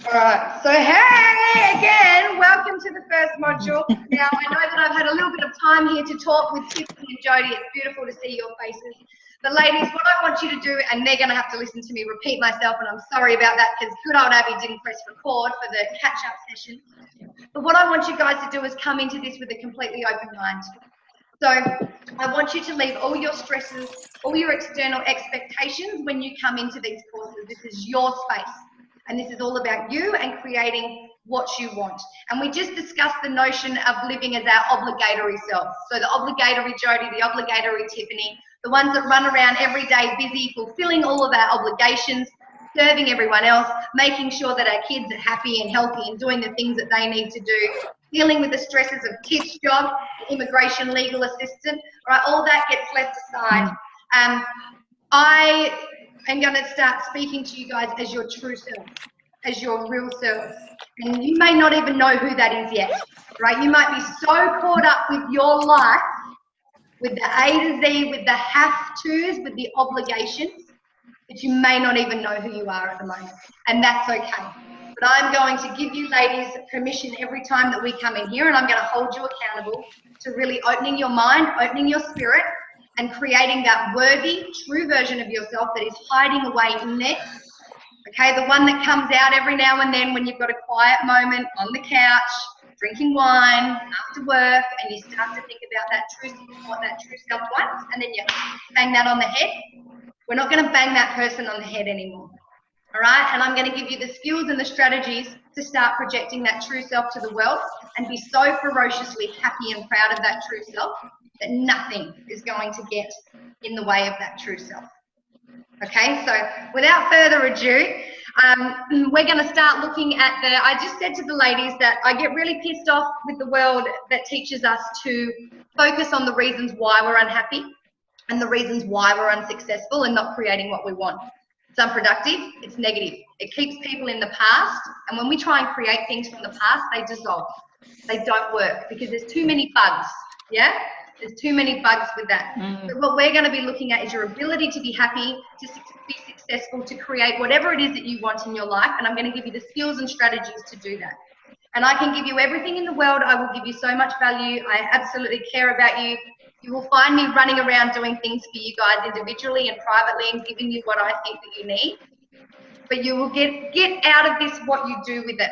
All right, so hey again, welcome to the first module. Now, I know that I've had a little bit of time here to talk with Tiffany and Jody. It's beautiful to see your faces. But ladies, what I want you to do, and they're going to have to listen to me repeat myself, and I'm sorry about that because good old Abby didn't press record for the catch-up session. But what I want you guys to do is come into this with a completely open mind. So I want you to leave all your stresses, all your external expectations when you come into these courses. This is your space. And this is all about you and creating what you want. And we just discussed the notion of living as our obligatory selves. So the obligatory Jody, the obligatory Tiffany, the ones that run around every day busy, fulfilling all of our obligations, serving everyone else, making sure that our kids are happy and healthy and doing the things that they need to do, dealing with the stresses of Tiff's job, immigration legal assistant, right? All that gets left aside. I'm going to start speaking to you guys as your true self, as your real self. And you may not even know who that is yet, right? You might be so caught up with your life, with the A to Z, with the have-tos, with the obligations, that you may not even know who you are at the moment. And that's okay. But I'm going to give you ladies permission every time that we come in here, and I'm going to hold you accountable to really opening your mind, opening your spirit, and creating that worthy, true version of yourself that is hiding away in there. Okay, the one that comes out every now and then when you've got a quiet moment on the couch, drinking wine after work, and you start to think about that true self, what that true self wants, and then you bang that on the head. We're not going to bang that person on the head anymore. All right, and I'm going to give you the skills and the strategies to start projecting that true self to the world and be so ferociously happy and proud of that true self that nothing is going to get in the way of that true self. Okay, so without further ado, we're going to start looking at I just said to the ladies that I get really pissed off with the world that teaches us to focus on the reasons why we're unhappy and the reasons why we're unsuccessful and not creating what we want. It's unproductive, it's negative. It keeps people in the past, and when we try and create things from the past, they dissolve. They don't work because there's too many bugs, yeah? There's too many bugs with that. So what we're going to be looking at is your ability to be happy, to be successful, to create whatever it is that you want in your life, and I'm going to give you the skills and strategies to do that. And I can give you everything in the world. I will give you so much value. I absolutely care about you. You will find me running around doing things for you guys individually and privately and giving you what I think that you need. But you will get out of this what you do with it.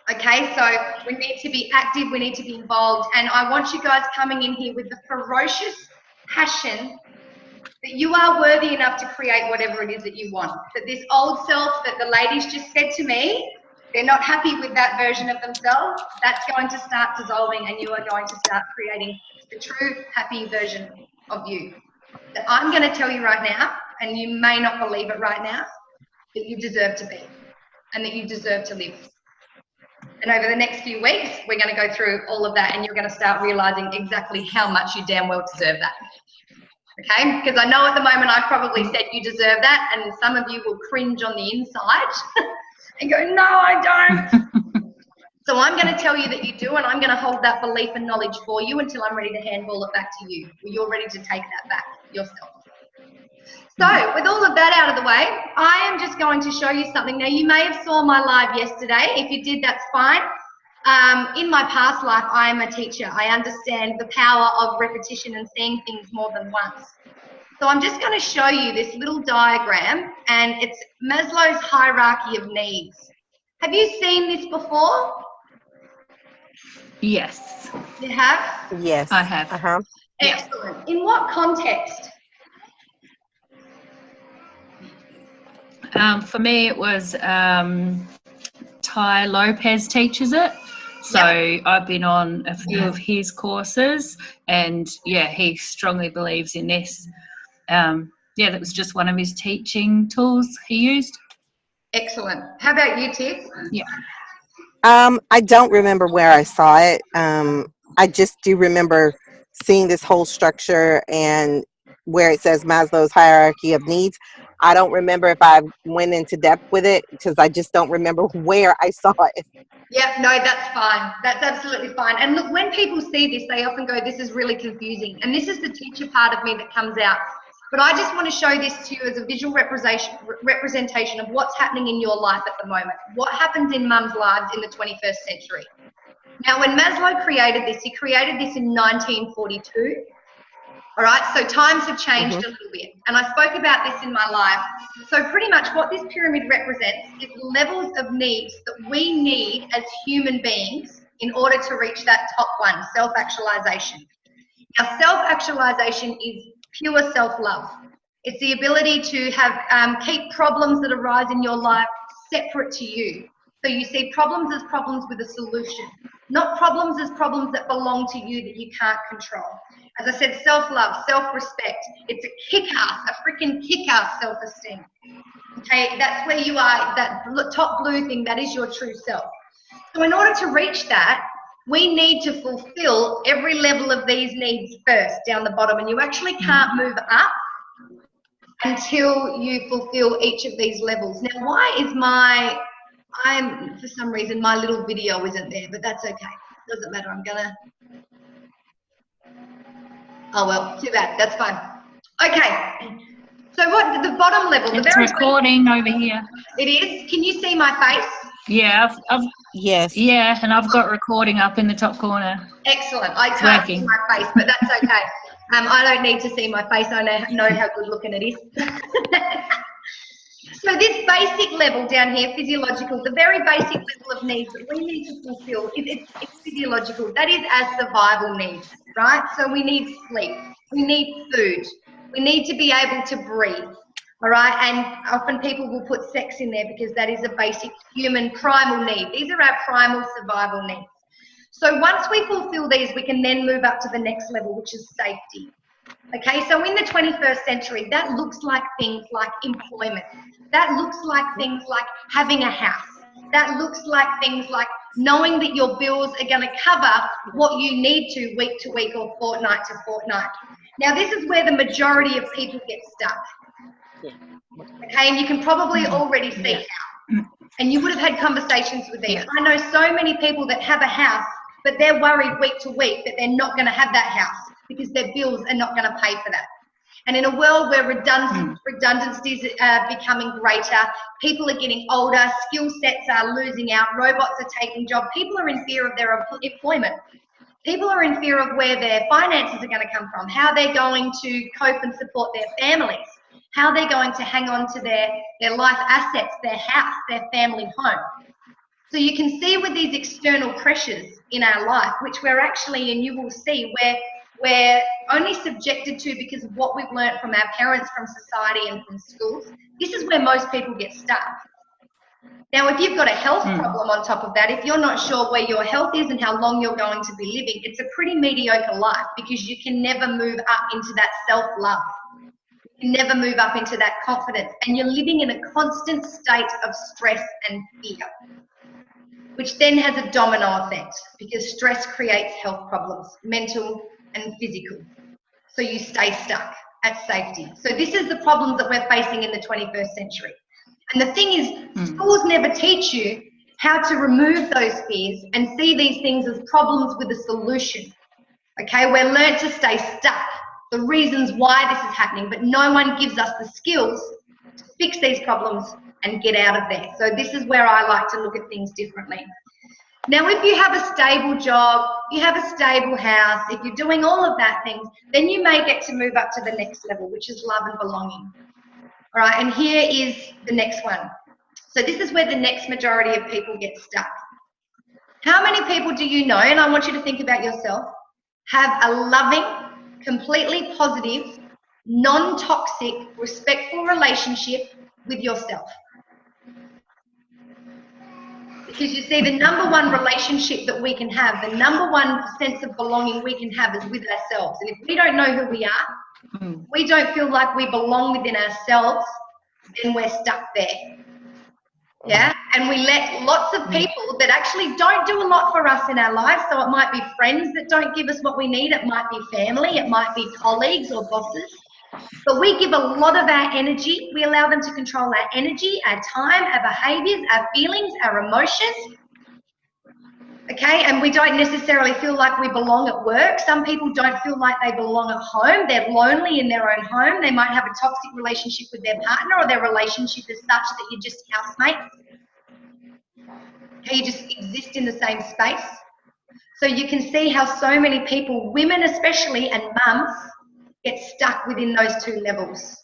Okay, so we need to be active, we need to be involved, and I want you guys coming in here with the ferocious passion that you are worthy enough to create whatever it is that you want. That this old self that the ladies just said to me, they're not happy with that version of themselves, that's going to start dissolving and you are going to start creating the true happy version of you. That I'm going to tell you right now, and you may not believe it right now, that you deserve to be and that you deserve to live. And over the next few weeks, we're going to go through all of that and you're going to start realizing exactly how much you damn well deserve that. Okay? Because I know at the moment I've probably said you deserve that, and some of you will cringe on the inside and go, no, I don't. So I'm going to tell you that you do, and I'm going to hold that belief and knowledge for you until I'm ready to handball it back to you. You're ready to take that back yourself. So with all of that out of the way, I am just going to show you something. Now, you may have saw my live yesterday. If you did, that's fine. In my past life, I am a teacher. I understand the power of repetition and seeing things more than once. So I'm just going to show you this little diagram, and it's Maslow's hierarchy of needs. Have you seen this before? Yes. You have? Yes. I have. Excellent. In what context? For me, it was Ty Lopez teaches it. So I've been on a few of his courses, and yeah, he strongly believes in this. That was just one of his teaching tools he used. Excellent. How about you, Tiff? Yeah. I don't remember where I saw it. I just do remember seeing this whole structure and where it says Maslow's hierarchy of needs. I don't remember if I went into depth with it because I just don't remember where I saw it. Yeah, no, that's fine. That's absolutely fine. And look, when people see this, they often go, this is really confusing. And this is the teacher part of me that comes out. But I just want to show this to you as a visual representation of what's happening in your life at the moment. What happens in mums' lives in the 21st century. Now, when Maslow created this, he created this in 1942. All right, so times have changed a little bit. And I spoke about this in my live. So pretty much what this pyramid represents is levels of needs that we need as human beings in order to reach that top one, self-actualization. Now, self-actualization is pure self-love. It's the ability to have keep problems that arise in your life separate to you. So you see problems as problems with a solution, not problems as problems that belong to you that you can't control. As I said, self-love, self-respect. It's a kick-ass, a freaking kick-ass self-esteem. Okay, that's where you are, that top blue thing, that is your true self. So in order to reach that, we need to fulfill every level of these needs first down the bottom, and you actually can't move up until you fulfill each of these levels. Now, why is for some reason, my little video isn't there, but that's okay. Doesn't matter, I'm gonna, oh well, too bad, that's fine. Okay, so what, the bottom level, the It's very recording over here. It is, can you see my face? Yeah, Yes. yeah, and I've got recording up in the top corner. Excellent, I can't see working. my face, but that's okay. I don't need to see my face, I know how good looking it is. So this basic level down here, physiological, the very basic level of needs that we need to fulfill, it's physiological. That is our survival needs, right? So we need sleep, we need food, we need to be able to breathe, all right? And often people will put sex in there because that is a basic human primal need. These are our primal survival needs. So once we fulfill these, we can then move up to the next level, which is safety. Okay, so in the 21st century, that looks like things like employment. That looks like things like having a house. That looks like things like knowing that your bills are going to cover what you need to week or fortnight to fortnight. Now, this is where the majority of people get stuck. Okay, and you can probably already see how. And you would have had conversations with these. I know so many people that have a house, but they're worried week to week that they're not going to have that house because their bills are not going to pay for that. And in a world where redundancies are becoming greater, people are getting older, skill sets are losing out, robots are taking jobs, people are in fear of their employment. People are in fear of where their finances are going to come from, how they're going to cope and support their families, how they're going to hang on to their life assets, their house, their family home. So you can see with these external pressures in our life, which we're actually, and you will see, we're only subjected to because of what we've learned from our parents, from society and from schools. This is where most people get stuck. Now, if you've got a health problem on top of that, if you're not sure where your health is and how long you're going to be living, it's a pretty mediocre life because you can never move up into that self-love. You can never move up into that confidence, and you're living in a constant state of stress and fear, which then has a domino effect because stress creates health problems, mental and physical. So you stay stuck at safety. So this is the problems that we're facing in the 21st century. And the thing is, schools never teach you how to remove those fears and see these things as problems with a solution. Okay, we're learned to stay stuck, the reasons why this is happening, but no one gives us the skills to fix these problems and get out of there. So this is where I like to look at things differently. Now, if you have a stable job, you have a stable house, if you're doing all of that things, then you may get to move up to the next level, which is love and belonging. All right, and here is the next one. So this is where the next majority of people get stuck. How many people do you know, and I want you to think about yourself, have a loving, completely positive, non-toxic, respectful relationship with yourself? Because you see, the number one relationship that we can have, the number one sense of belonging we can have is with ourselves. And if we don't know who we are, we don't feel like we belong within ourselves, then we're stuck there. Yeah? And we let lots of people that actually don't do a lot for us in our lives, so it might be friends that don't give us what we need, it might be family, it might be colleagues or bosses. But we give a lot of our energy, we allow them to control our energy, our time, our behaviors, our feelings, our emotions. Okay, and we don't necessarily feel like we belong at work. Some people don't feel like they belong at home. They're lonely in their own home. They might have a toxic relationship with their partner, or their relationship is such that you're just housemates. Okay, you just exist in the same space. So you can see how so many people, women especially, and mums, get stuck within those two levels.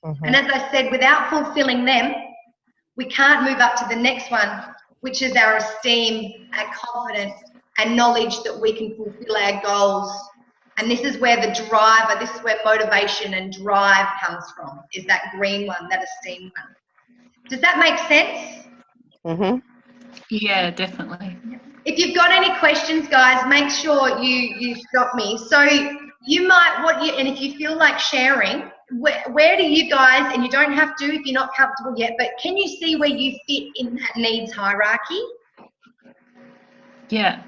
And as I said, without fulfilling them, we can't move up to the next one, which is our esteem, our confidence, and knowledge that we can fulfill our goals. And this is where the drive, this is where motivation and drive comes from, is that green one, that esteem one. Does that make sense? Yeah, definitely. If you've got any questions, guys, make sure you stop me. So you might, and if you feel like sharing, where do you guys, and you don't have to if you're not comfortable yet, but can you see where you fit in that needs hierarchy? Yeah,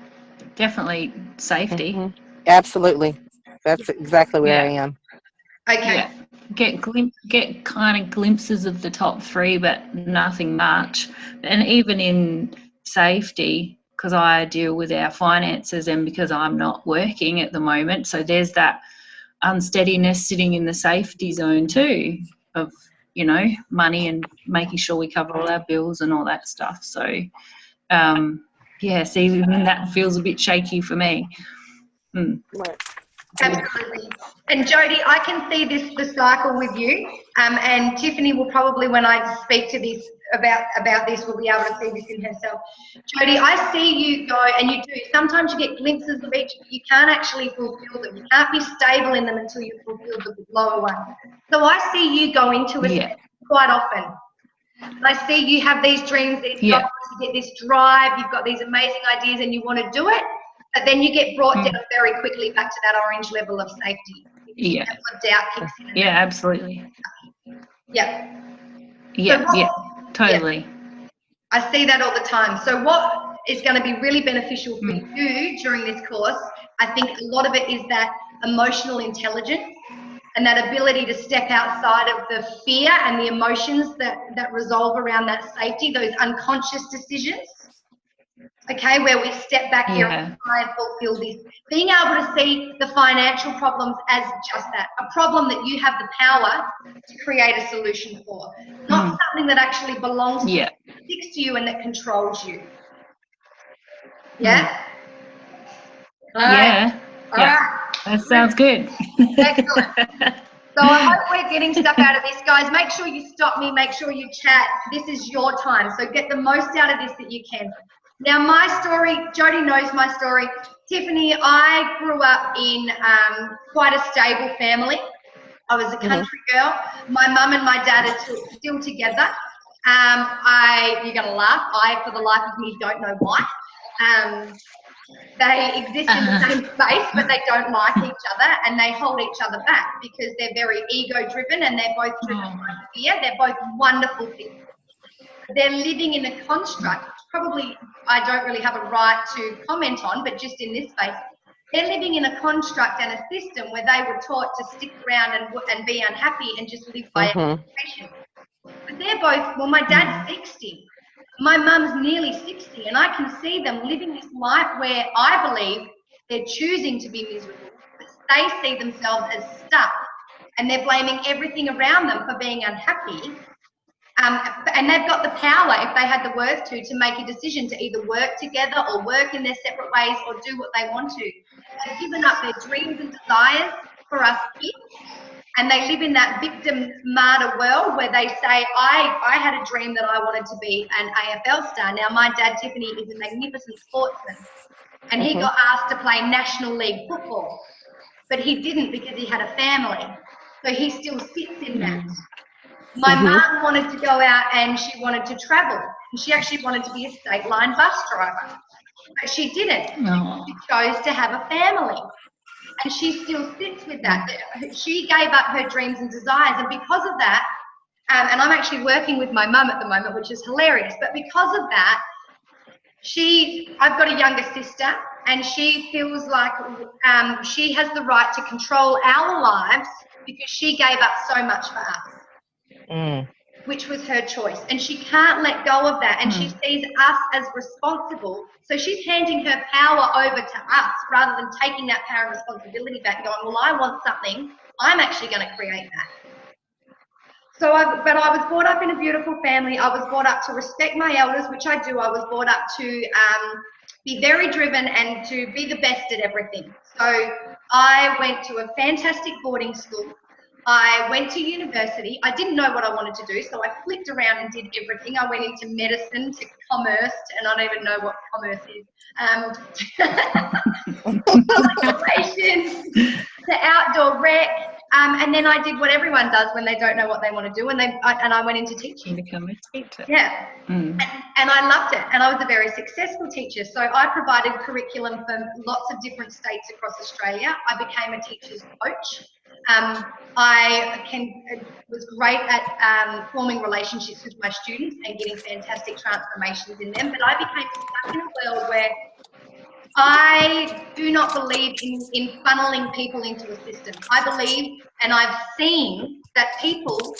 definitely safety. Absolutely. That's exactly where I am. Okay. Yeah. Get kind of glimpses of the top three, but nothing much. And even in safety, because I deal with our finances and because I'm not working at the moment, so there's that unsteadiness sitting in the safety zone too, of, you know, money and making sure we cover all our bills and all that stuff. So yeah, so even that feels a bit shaky for me. Absolutely. And Jody, I can see the cycle with you, and Tiffany will probably, when I speak to this about this, will be able to see this in herself. Jody, I see you go, and you do. Sometimes you get glimpses of each, but you can't actually fulfill them. You can't be stable in them until you fulfill the lower one. So I see you go into it quite often. I see you have these dreams, these goals, you get this drive, you've got these amazing ideas, and you want to do it. But then you get brought down very quickly back to that orange level of safety. Yeah. Doubt kicks in. Yeah, absolutely. Yeah. Yeah, totally. I see that all the time. So what is going to be really beneficial for you during this course, I think a lot of it is that emotional intelligence and that ability to step outside of the fear and the emotions that resolve around that safety, those unconscious decisions. Okay, where we step back here and try and fulfill this. Being able to see the financial problems as just that, a problem that you have the power to create a solution for, not something that actually belongs to you, sticks to you, and that controls you. Yeah? All right. That sounds good. Excellent. So I hope we're getting stuff out of this, guys. Make sure you stop me. Make sure you chat. This is your time. So get the most out of this that you can. Now, my story, Jody knows my story. Tiffany, I grew up in quite a stable family. I was a country girl. My mum and my dad are still together. You're going to laugh. I, for the life of me, don't know why. They exist in the same space, but they don't like each other, and they hold each other back because they're very ego-driven, and they're both driven by fear. They're both wonderful people. They're living in a construct, which probably I don't really have a right to comment on, but just in this space, they're living in a construct and a system where they were taught to stick around and be unhappy and just live by expectation. But they're both, well, my dad's 60. My mum's nearly 60, and I can see them living this life where I believe they're choosing to be miserable, but they see themselves as stuck, and they're blaming everything around them for being unhappy. And they've got the power, if they had the worth to make a decision to either work together or work in their separate ways or do what they want to. They've given up their dreams and desires for us kids, and they live in that victim martyr world where they say, I had a dream that I wanted to be an AFL star. Now, my dad, Tiffany, is a magnificent sportsman, and he got asked to play National League football, but he didn't because he had a family. So he still sits in that. My mum wanted to go out and she wanted to travel. And she actually wanted to be a state line bus driver. But she didn't. She chose to have a family. And she still sits with that. She gave up her dreams and desires. And because of that, and I'm actually working with my mum at the moment, which is hilarious. But because of that, I've got a younger sister, and she feels like she has the right to control our lives because she gave up so much for us. which was her choice. And she can't let go of that. And she sees us as responsible. So she's handing her power over to us rather than taking that power and responsibility back and going, well, I want something. I'm actually going to create that. So, but I was brought up in a beautiful family. I was brought up to respect my elders, which I do. I was brought up to be very driven and to be the best at everything. So I went to a fantastic boarding school. I went to university. I didn't know what I wanted to do, so I flipped around and did everything. I went into medicine, to commerce, and I don't even know what commerce is, relations, to outdoor rec, and then I did what everyone does when they don't know what they want to do, and I went into teaching. Become a teacher. Yeah, and I loved it, and I was a very successful teacher. So I provided curriculum for lots of different states across Australia. I became a teacher's coach. I was great at forming relationships with my students and getting fantastic transformations in them, but I became stuck in a world where I do not believe in funneling people into a system. I believe, and I've seen, that people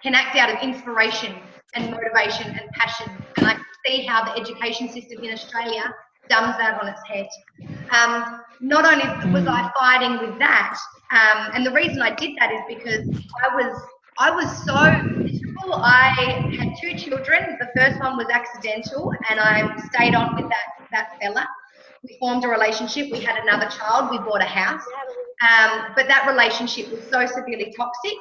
can act out of inspiration and motivation and passion, and I can see how the education system in Australia dumbs that on its head. Not only was I fighting with that, and the reason I did that is because I was so miserable. I had 2 children. The first one was accidental, and I stayed on with that fella. We formed a relationship. We had another child. We bought a house. But that relationship was so severely toxic.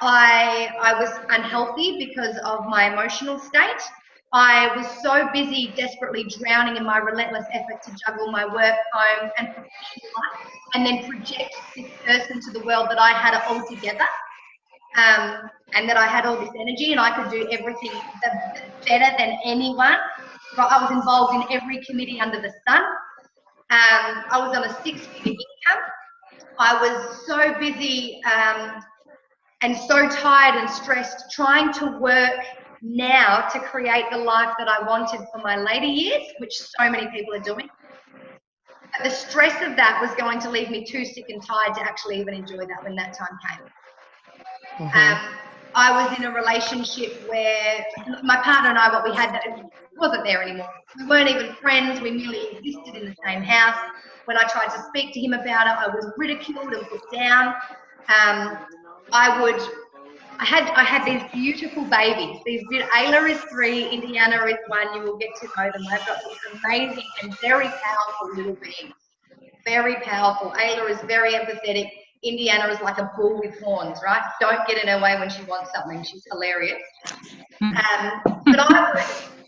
I was unhealthy because of my emotional state. I was so busy, desperately drowning in my relentless effort to juggle my work, home, and professional life, and then project this person to the world that I had it all together, and that I had all this energy and I could do everything better than anyone. I was involved in every committee under the sun. I was on a 6-figure income. I was so busy and so tired and stressed trying to work now to create the life that I wanted for my later years, which so many people are doing. But the stress of that was going to leave me too sick and tired to actually even enjoy that when that time came. I was in a relationship where my partner and I, what we had, that wasn't there anymore. We weren't even friends. We merely existed in the same house. When I tried to speak to him about it, I was ridiculed and put down. I had these beautiful babies. Ayla is 3, Indiana is 1. You will get to know them. I've got these amazing and very powerful little beings. Very powerful. Ayla is very empathetic. Indiana is like a bull with horns, right? Don't get in her way when she wants something. She's hilarious. But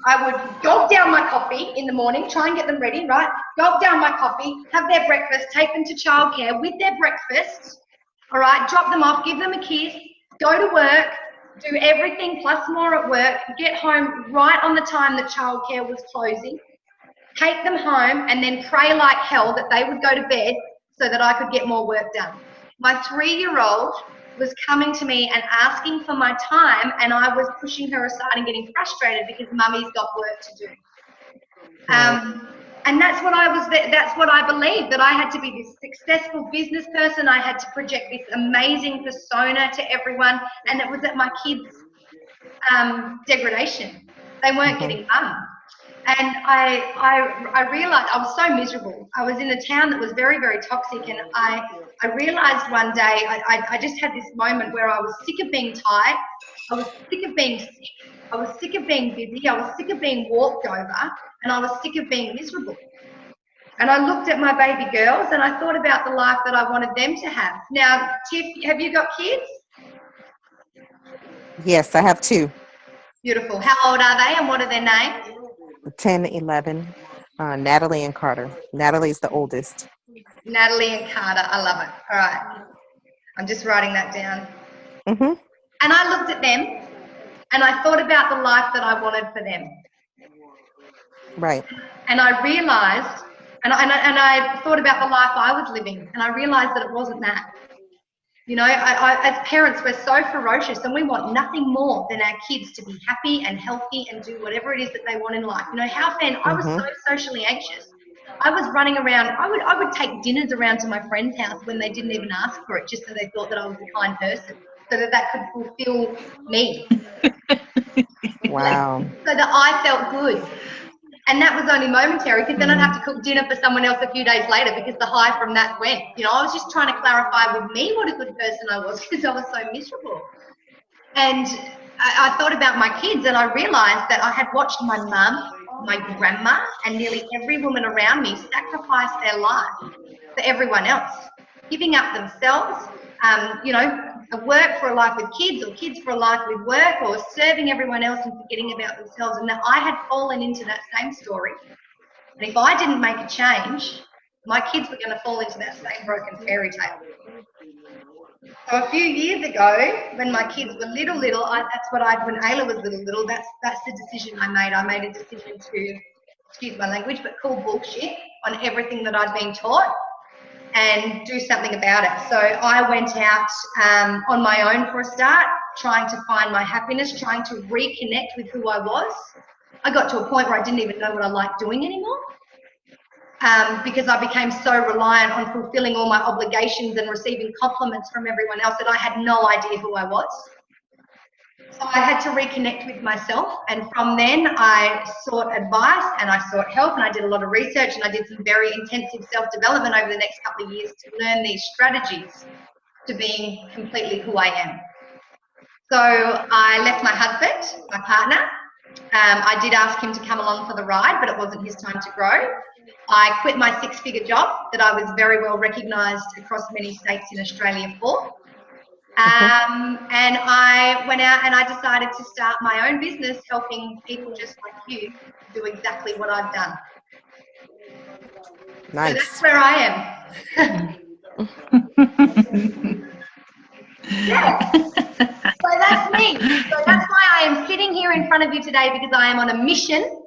I would gulp down my coffee in the morning, try and get them ready, right? Gulp down my coffee, have their breakfast, take them to childcare with their breakfast, all right? Drop them off, give them a kiss, go to work, do everything plus more at work, get home right on the time that childcare was closing, take them home, and then pray like hell that they would go to bed so that I could get more work done. My 3-year-old was coming to me and asking for my time, and I was pushing her aside and getting frustrated because mummy's got work to do. And that's what I believed, that I had to be this successful business person. I had to project this amazing persona to everyone, and it was at my kids' degradation. They weren't getting mum. And I realized I was so miserable. I was in a town that was very, very toxic, and I realized one day, I just had this moment where I was sick of being tired, I was sick of being sick, I was sick of being busy, I was sick of being walked over, and I was sick of being miserable. And I looked at my baby girls and I thought about the life that I wanted them to have. Now, Tiff, have you got kids? Yes, I have 2. Beautiful. How old are they and what are their names? 10, 11, Natalie and Carter. Natalie's the oldest. Natalie and Carter. I love it. All right. I'm just writing that down. And I looked at them and I thought about the life that I wanted for them. Right. And I realized, and I thought about the life I was living, and I realized that it wasn't that. You know, as parents, we're so ferocious and we want nothing more than our kids to be happy and healthy and do whatever it is that they want in life. You know, I was so socially anxious. I was running around, I would take dinners around to my friend's house when they didn't even ask for it, just so they thought that I was a kind person, so that could fulfill me. Wow. So that I felt good. And that was only momentary, because then I'd have to cook dinner for someone else a few days later because the high from that went. You know, I was just trying to clarify with me what a good person I was, because I was so miserable. And I thought about my kids, and I realized that I had watched my mum, my grandma, and nearly every woman around me sacrifice their life for everyone else, giving up themselves, you know, work for a life with kids, or kids for a life with work, or serving everyone else and forgetting about themselves. And that I had fallen into that same story. And if I didn't make a change, my kids were going to fall into that same broken fairy tale. So a few years ago, when my kids were little, when Ayla was little, that's the decision I made. I made a decision to, excuse my language, but call bullshit on everything that I'd been taught and do something about it. So I went out on my own for a start, trying to find my happiness, trying to reconnect with who I was. I got to a point where I didn't even know what I liked doing anymore, because I became so reliant on fulfilling all my obligations and receiving compliments from everyone else that I had no idea who I was. So I had to reconnect with myself, and from then I sought advice and I sought help, and I did a lot of research, and I did some very intensive self-development over the next couple of years to learn these strategies to being completely who I am. So I left my husband, my partner. I did ask him to come along for the ride, but it wasn't his time to grow. I quit my 6-figure job that I was very well recognised across many states in Australia for. And I went out and I decided to start my own business, helping people just like you do exactly what I've done. Nice. So that's where I am. Yeah. So that's me. So that's why I am sitting here in front of you today, because I am on a mission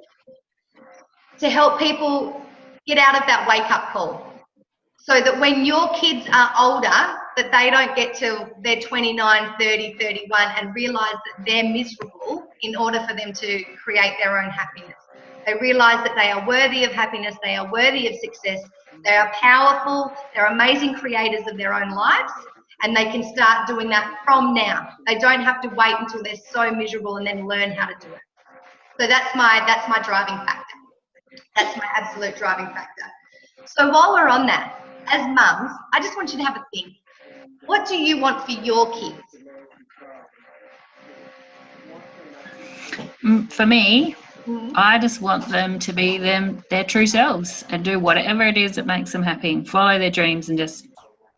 to help people get out of that wake-up call, so that when your kids are older, that they don't get to their 29, 30, 31 and realise that they're miserable in order for them to create their own happiness. They realise that they are worthy of happiness, they are worthy of success, they are powerful, they're amazing creators of their own lives, and they can start doing that from now. They don't have to wait until they're so miserable and then learn how to do it. So that's my driving factor. That's my absolute driving factor. So while we're on that, as mums, I just want you to have a think. What do you want for your kids? For me, I just want them to be their true selves and do whatever it is that makes them happy. Follow their dreams and just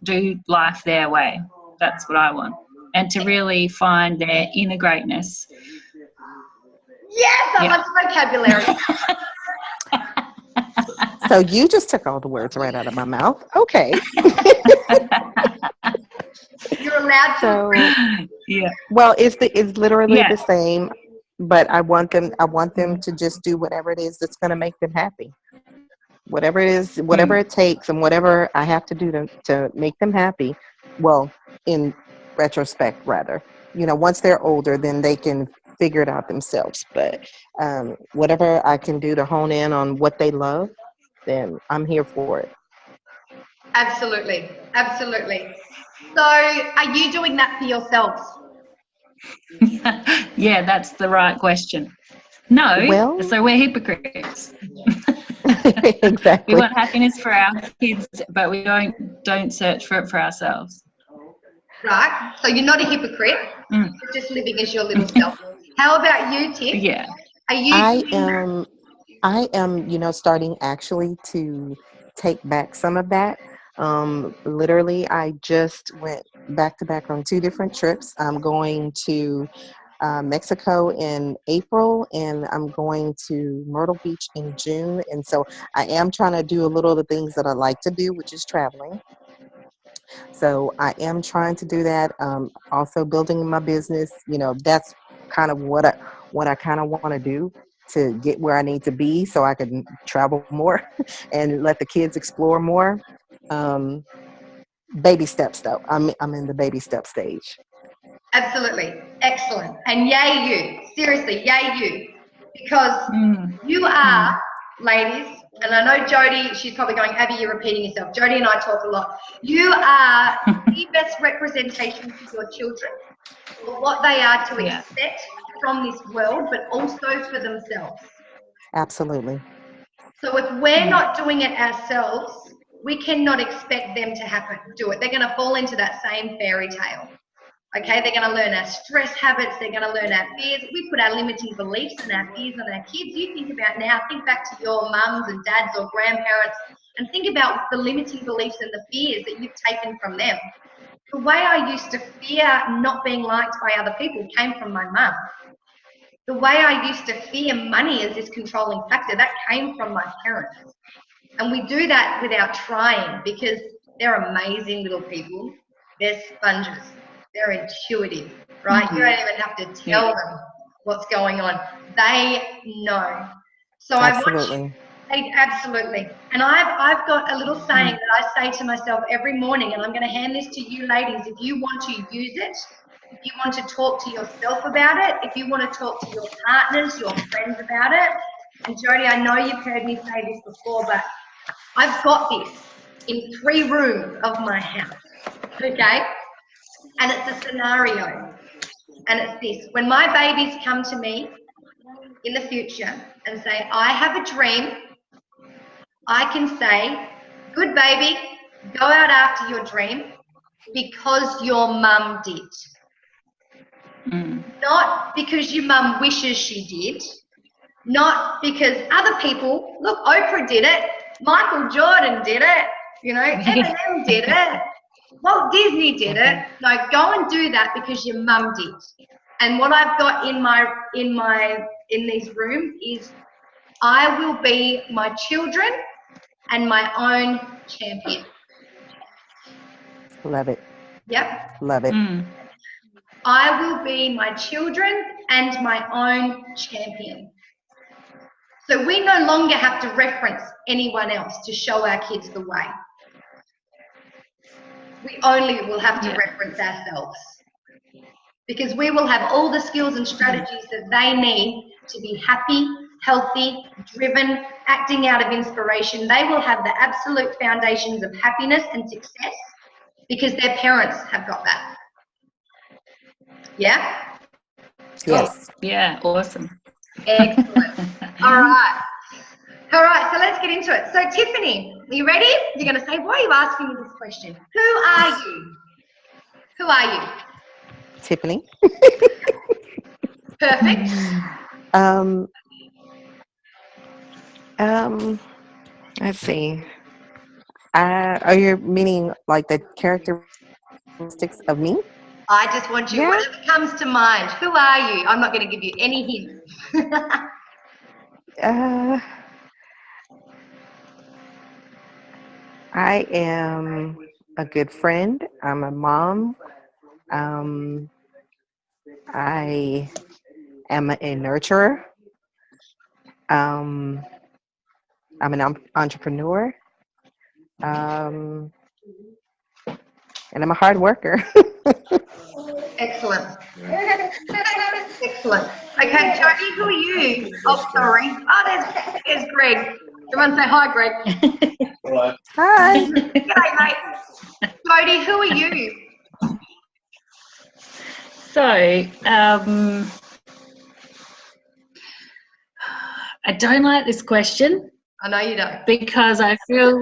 do life their way. That's what I want. And to really find their inner greatness. Yes, I love vocabulary. So you just took all the words right out of my mouth. Okay. You're allowed to. So, yeah. well, it's literally Yeah. the same, but I want them to just do whatever it is that's going to make them happy. Whatever it is, whatever it takes, and whatever I have to do to make them happy. Well, in retrospect, rather, once they're older, then they can figure it out themselves. But whatever I can do to hone in on what they love, then I'm here for it. Absolutely. Absolutely. So are you doing that for yourselves? Yeah, that's the right question. No, Well, so we're hypocrites. exactly. We want happiness for our kids, but we don't search for it for ourselves. Right. So you're not a hypocrite. You're just living as your little self. How about you, Tiff? Yeah. Are you? I am, starting actually to take back some of that. Literally, I just went back to back on 2 different trips. I'm going to Mexico in April, and I'm going to Myrtle Beach in June. And so I am trying to do a little of the things that I like to do, which is traveling. So I am trying to do that. Also building my business, that's kind of what I kind of want to do to get where I need to be so I can travel more and let the kids explore more. Baby steps though. I'm in the baby step stage. Absolutely. Excellent. And yay you. Seriously, yay you. Because you are, ladies, and I know Jody, she's probably going, Abby, you're repeating yourself. Jody and I talk a lot. You are the best representation for your children of what they are to expect from this world, but also for themselves. Absolutely. So if we're not doing it ourselves, we cannot expect them to do it. They're going to fall into that same fairy tale. Okay, they're going to learn our stress habits. They're going to learn our fears. We put our limiting beliefs and our fears on our kids. You think about now, think back to your mums and dads or grandparents and think about the limiting beliefs and the fears that you've taken from them. The way I used to fear not being liked by other people came from my mum. The way I used to fear money as this controlling factor, that came from my parents. And we do that without trying because they're amazing little people. They're sponges. They're intuitive, right? You don't even have to tell them what's going on. They know. So Absolutely. Absolutely. And I've got a little saying that I say to myself every morning, and I'm going to hand this to you ladies. If you want to use it, if you want to talk to yourself about it, if you want to talk to your partners, your friends about it. And Jody, I know you've heard me say this before, but I've got this in 3 rooms of my house, okay? And it's a scenario. And it's this. When my babies come to me in the future and say, I have a dream, I can say, good baby, go out after your dream because your mum did. Not because your mum wishes she did. Not because other people, look, Oprah did it, Michael Jordan did it, you know, Eminem did it, Walt Disney did it. No, go and do that because your mum did. And what I've got in these rooms is I will be my children and my own champion. Love it. Yep. Love it. I will be my children and my own champion. So we no longer have to reference anyone else to show our kids the way. We only will have to reference ourselves. Because we will have all the skills and strategies that they need to be happy, healthy, driven, acting out of inspiration. They will have the absolute foundations of happiness and success because their parents have got that. Yeah? Yes. Yeah, awesome. Excellent. All right, so let's get into it. So Tiffany, are you ready? You're going to say, why are you asking me this question? Who are you? Who are you? Tiffany. Perfect. Let's see. Are you meaning like the characteristics of me? I just want you, whatever comes to mind. Who are you? I'm not going to give you any hints. I am a good friend. I'm a mom. I am a nurturer. I'm an entrepreneur. And I'm a hard worker. Excellent. Excellent. Okay, Jody, who are you? Oh, sorry. Oh, there's Greg. Everyone say hi, Greg. Hello. Hi. G'day, mate. Jody, who are you? So, I don't like this question. I know you don't. Because I feel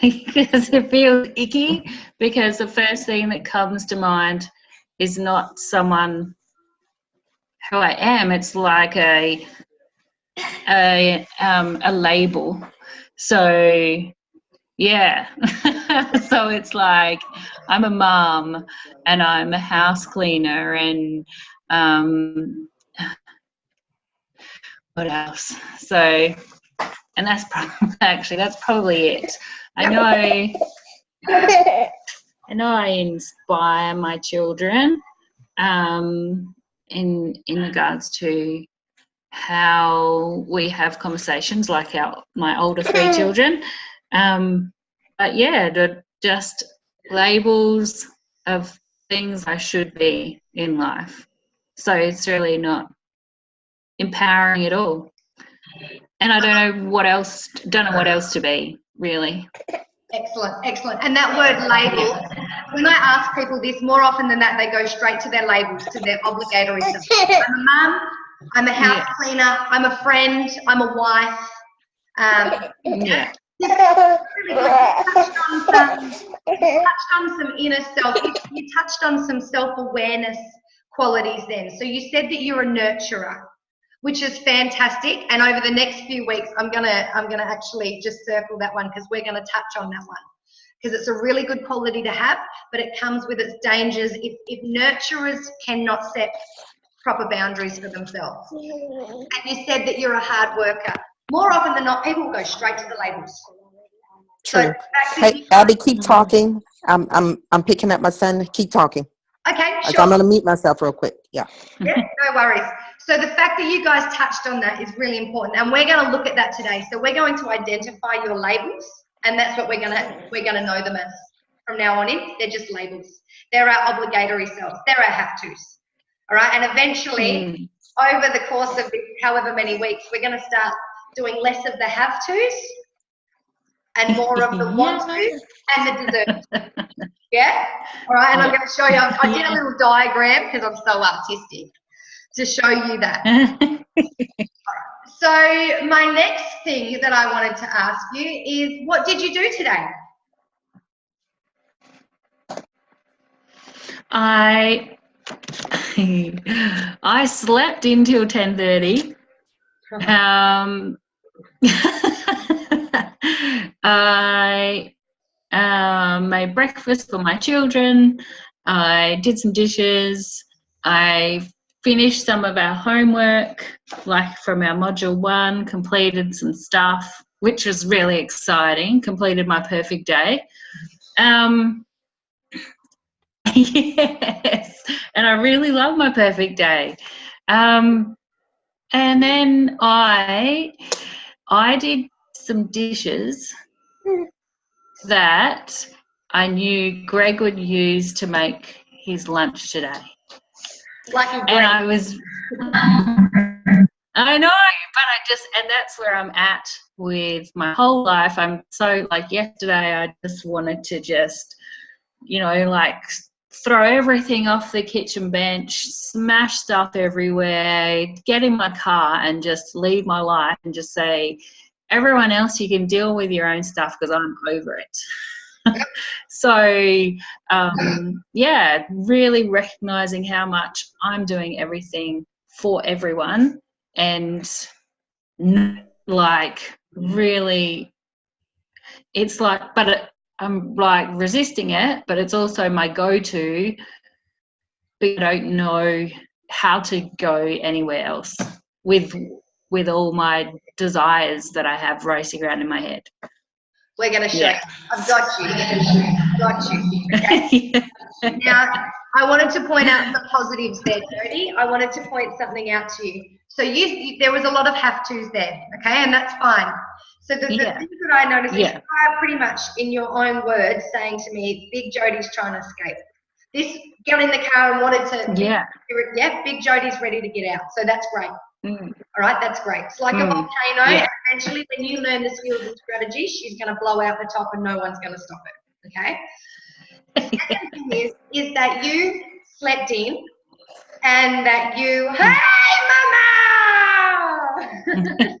because it feels icky, because the first thing that comes to mind is not someone who I am. It's like a label. So yeah. So it's like I'm a mom and I'm a house cleaner and what else? So, and that's probably it. I know I inspire my children in regards to how we have conversations, like my older 3 children. But yeah, just labels of things I should be in life. So it's really not empowering at all. And I don't know what else to be, really. Excellent, excellent. And that word label, when I ask people this, more often than that, they go straight to their labels, to their obligatory stuff. I'm a mum, I'm a house cleaner, I'm a friend, I'm a wife. Yeah. You touched on some inner self. You touched on some self-awareness qualities then. So you said that you're a nurturer, which is fantastic. And over the next few weeks, I'm gonna actually just circle that one because we're gonna touch on that one because it's a really good quality to have, but it comes with its dangers if nurturers cannot set proper boundaries for themselves. And you said that you're a hard worker. More often than not, people will go straight to the labels. True. Hey, Abby, keep talking. I'm picking up my son. Keep talking. Okay, sure. I'm going to mute myself real quick. Yeah. Yeah, no worries. So the fact that you guys touched on that is really important, and we're going to look at that today. So we're going to identify your labels, and that's what we're going to know them as from now on in. They're just labels. They're our obligatory selves. They're our have-tos. All right, and eventually, over the course of however many weeks, we're going to start doing less of the have-tos and more of the want-tos and the deserve. Yeah? All right, and I'm going to show you. I did a little diagram because I'm so artistic to show you that. So my next thing that I wanted to ask you is, what did you do today? I slept until 10:30. I made breakfast for my children. I did some dishes. I finished some of our homework, like from our module 1, completed some stuff, which was really exciting. Completed my perfect day. Yes, and I really love my perfect day. And then I did some dishes that I knew Greg would use to make his lunch today. And I was, I know, but and that's where I'm at with my whole life. I'm so, like yesterday, I just wanted to just, like throw everything off the kitchen bench, smash stuff everywhere, get in my car and just leave my life and just say, everyone else, you can deal with your own stuff because I'm over it. So, really recognizing how much I'm doing everything for everyone and like really, it's like, I'm like resisting it, but it's also my go-to, but I don't know how to go anywhere else with all my desires that I have racing around in my head. We're going to show you. I've got you. Okay. Now, I wanted to point out the positives there, Jody. I wanted to point something out to you. So there was a lot of have-tos there, okay, and that's fine. So the thing that I noticed is you are pretty much, in your own words, saying to me, Big Jody's trying to escape. This got in the car and wanted to, Big Jody's ready to get out. So that's great. All right, that's great. It's like a volcano, and eventually when you learn the skills and strategies, she's going to blow out the top and no one's going to stop it, okay? The second thing is that you slept in and that you, hey, mama!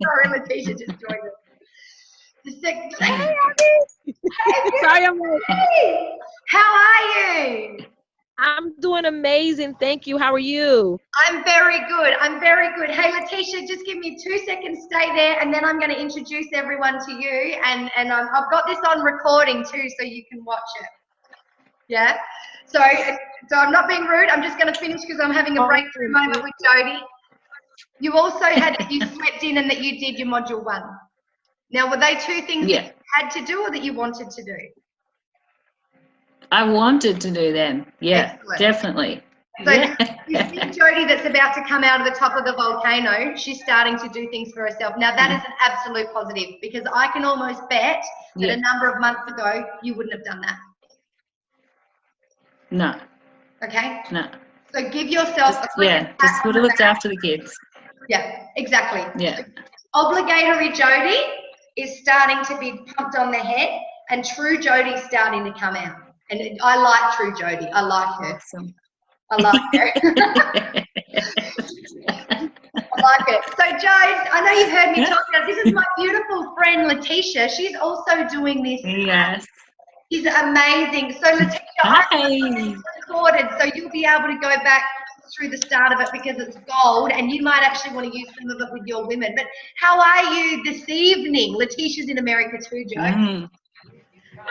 Sorry, Letitia just joined us. The second, hey, Abby! Sorry, I'm late. Hey, how are you? I'm doing amazing. Thank you. How are you? I'm very good. Hey, Letitia, just give me 2 seconds. Stay there, and then I'm going to introduce everyone to you. And I've got this on recording too, so you can watch it. Yeah. So I'm not being rude. I'm just going to finish because I'm having a breakthrough moment with Jody. You also had that you slept in and that you did your module 1. Now, were they 2 things that you had to do or that you wanted to do? I wanted to do them. Yeah, excellent. Definitely. So you see Jody that's about to come out of the top of the volcano, she's starting to do things for herself. Now, that is an absolute positive because I can almost bet that a number of months ago, you wouldn't have done that. No. Okay? No. So give yourself just would have looked after the kids. Yeah, exactly. Yeah. Obligatory Jody is starting to be pumped on the head, And True Jody's starting to come out. And I like True Jody. I like her. Awesome. I like her. I like it. So, Joe, I know you've heard me talk about this. Is my beautiful friend Letitia. She's also doing this. Yes. She's amazing. So, Letitia, I recorded, so you'll be able to go back through the start of it because it's gold, and you might actually want to use some of it with your women. But how are you this evening? Letitia's in America too, Joe.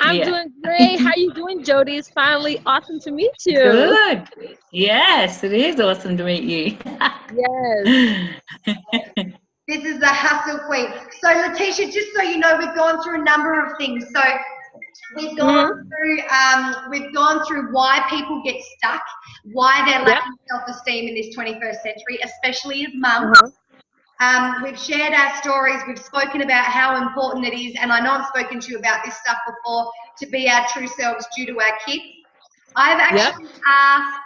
I'm doing great. How you doing, Jody? It's finally awesome to meet you. Good. Yes, it is awesome to meet you. Yes. This is the hustle queen. So, Letitia, just so you know, we've gone through a number of things. So we've gone through why people get stuck, why they're lacking self-esteem in this 21st century, especially as mums. We've shared our stories. We've spoken about how important it is, and I know I've spoken to you about this stuff before, to be our true selves due to our kids. I've actually asked,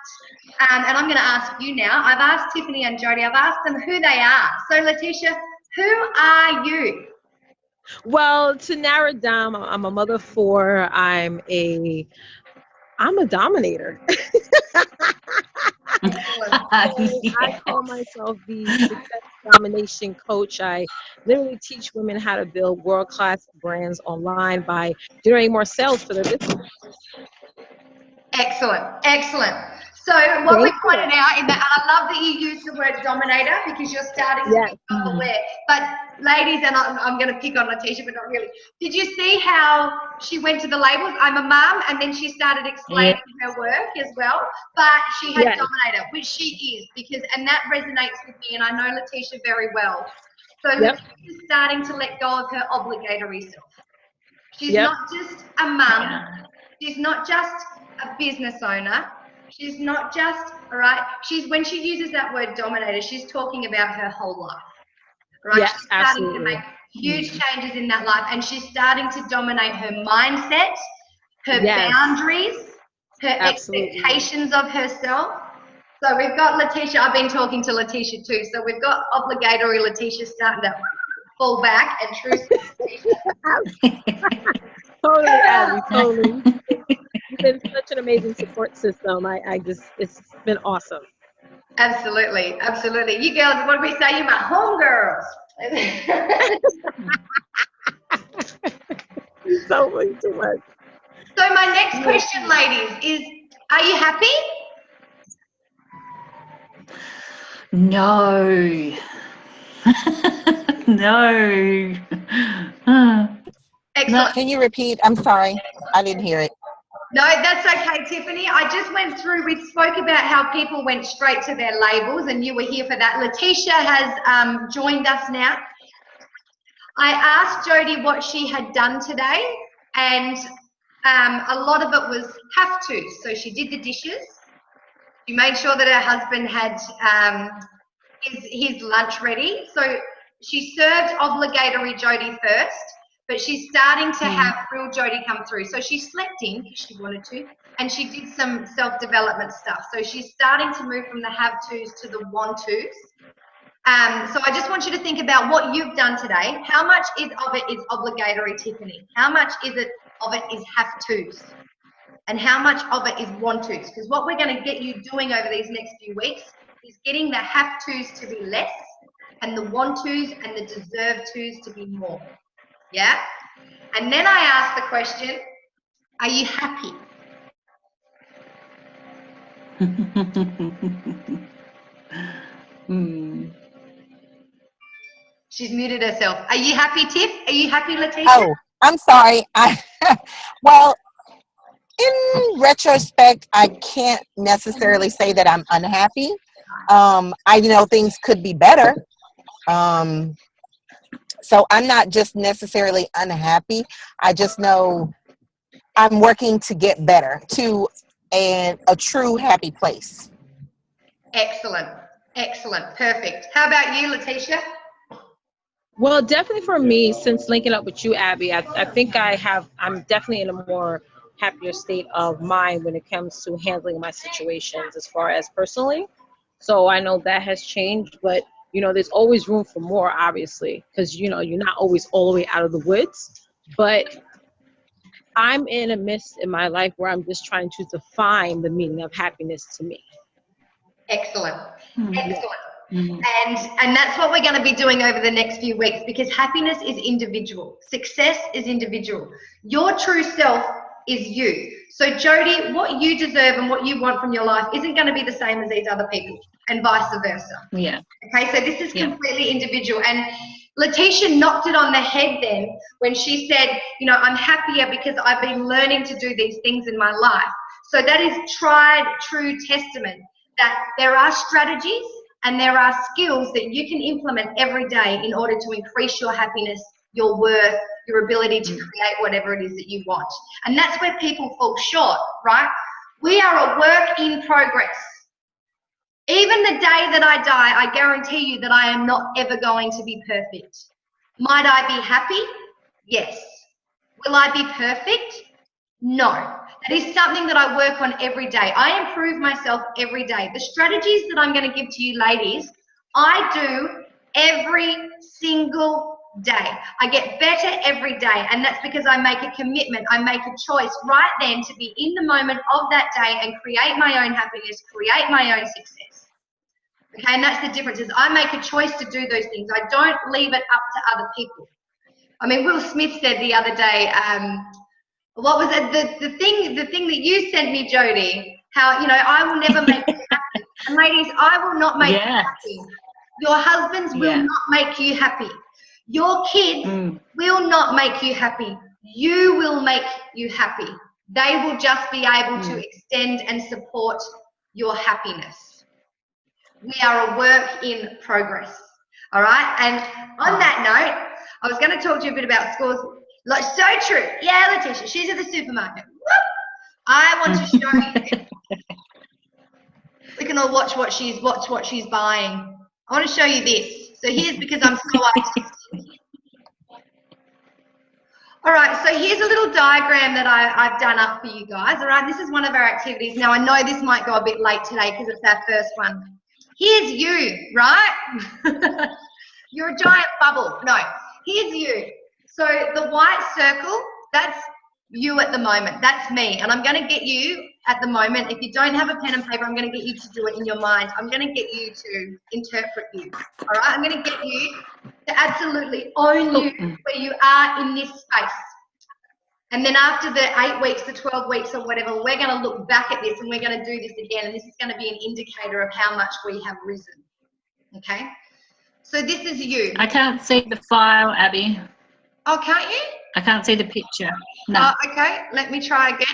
and I'm going to ask you now, I've asked Tiffany and Jody, I've asked them who they are. So, Letitia, who are you? Well, to narrow it down, I'm a mother of 4. I'm a dominator. I call myself the success domination coach. I literally teach women how to build world-class brands online by generating more sales for their business. Excellent, excellent. So what we pointed out in that, and I love that you use the word dominator because you're starting to be self-aware. But ladies, and I'm going to pick on Letitia, but not really. Did you see how she went to the labels? I'm a mum, and then she started explaining her work as well. But she had dominator, which she is, and that resonates with me, and I know Letitia very well. So Letitia's starting to let go of her obligatory self. She's not just a mum. She's not just a business owner. She's not just, all right, when she uses that word dominator, she's talking about her whole life, right? Yes, she's starting to make huge changes in that life, and she's starting to dominate her mindset, her boundaries, her expectations of herself. So we've got Letitia, I've been talking to Letitia too, so we've got obligatory Letitia starting to fall back, and true Totally, Abby, totally. You've been such an amazing support system. It's been awesome. Absolutely, absolutely. You girls, what do we say? You're my homegirls. So much, too much. So my next question, ladies, is: are you happy? No. No. Excellent. Can you repeat? I'm sorry, I didn't hear it. No, that's okay, Tiffany. I just went through, we spoke about how people went straight to their labels, and you were here for that. Letitia has joined us now. I asked Jody what she had done today, and a lot of it was have to. So she did the dishes. She made sure that her husband had his lunch ready. So she served obligatory Jody first. But she's starting to have real Jody come through. So she slept in because she wanted to, and she did some self-development stuff. So she's starting to move from the have-tos to the want-tos. So I just want you to think about what you've done today. How much of it is obligatory, Tiffany? How much of it is have-tos? And how much of it is want-tos? Because what we're going to get you doing over these next few weeks is getting the have-tos to be less, and the want-tos and the deserve-tos to be more. Yeah? And then I asked the question, are you happy? She's muted herself. Are you happy, Tiff? Are you happy, Letitia? Oh, I'm sorry. Well, in retrospect, I can't necessarily say that I'm unhappy. I know things could be better. So I'm not just necessarily unhappy. I just know I'm working to get better to a true happy place. Excellent. Excellent. Perfect. How about you, Letitia? Well, definitely for me, since linking up with you, Abby, I think I'm definitely in a more happier state of mind when it comes to handling my situations as far as personally. So I know that has changed, but there's always room for more, obviously, because, you're not always all the way out of the woods. But I'm in a midst in my life where I'm just trying to define the meaning of happiness to me. Excellent. Mm. Excellent. Mm. And that's what we're going to be doing over the next few weeks, because happiness is individual. Success is individual. Your true self is you. So Jody, what you deserve and what you want from your life isn't going to be the same as these other people, and vice versa. Yeah. Okay, so this is completely individual. And Letitia knocked it on the head then when she said, you know, I'm happier because I've been learning to do these things in my life. So that is tried, true testament that there are strategies and there are skills that you can implement every day in order to increase your happiness, your worth, your ability to create whatever it is that you want. And that's where people fall short, right? We are a work in progress. Even the day that I die, I guarantee you that I am not ever going to be perfect. Might I be happy? Yes. Will I be perfect? No. That is something that I work on every day. I improve myself every day. The strategies that I'm going to give to you ladies, I do every single day. I get better every day, and that's because I make a commitment. I make a choice right then to be in the moment of that day and create my own happiness, create my own success. Okay, and that's the difference, is I make a choice to do those things. I don't leave it up to other people. I mean, Will Smith said the other day, what was it? The thing that you sent me, Jody, how, you know, I will never make you happy. And ladies, I will not make you happy. Your husbands will not make you happy. Your kids will not make you happy. You will make you happy. They will just be able to extend and support your happiness. We are a work in progress. All right. And on that note, I was going to talk to you a bit about scores. Like, so true. Yeah, Letitia, she's at the supermarket. Whoop. I want to show you. We can all watch what she's buying. I want to show you this. So here's, because I'm so artistic. All right, so here's a little diagram that I've done up for you guys. All right, this is one of our activities. Now, I know this might go a bit late today because it's our first one. Here's you, right? You're a giant bubble. No, here's you. So the white circle, that's you at the moment. That's me. And I'm going to get you at the moment. If you don't have a pen and paper, I'm going to get you to do it in your mind. I'm going to get you to interpret you. All right? I'm going to get you to absolutely own you where you are in this space. And then after the 8 weeks, the 12 weeks or whatever, we're going to look back at this and we're going to do this again. And this is going to be an indicator of how much we have risen. Okay? So this is you. I can't see the file, Abby. Oh, can't you? I can't see the picture. No. Okay, let me try again.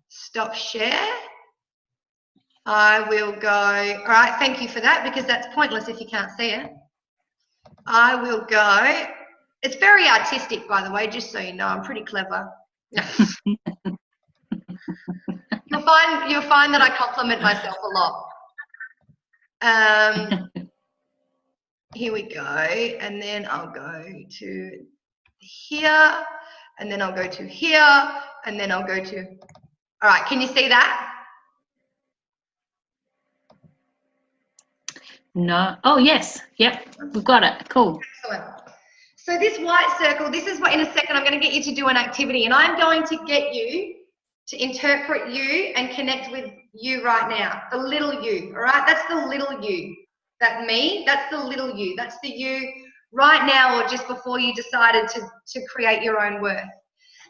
Stop share. I will go. All right, thank you for that, because that's pointless if you can't see it. I will go. It's very artistic, by the way, just so you know. I'm pretty clever. You'll find that I compliment myself a lot. Here we go, and then I'll go to here, and then I'll go to here, and then I'll go to. All right, can you see that? No. Oh, yes. Yep, we've got it. Cool. Excellent. So this white circle, this is what in a second I'm going to get you to do an activity, and I'm going to get you to interpret you and connect with you right now, the little you, all right? That's the little you. That me, that's the little you. That's the you right now or just before you decided to create your own worth.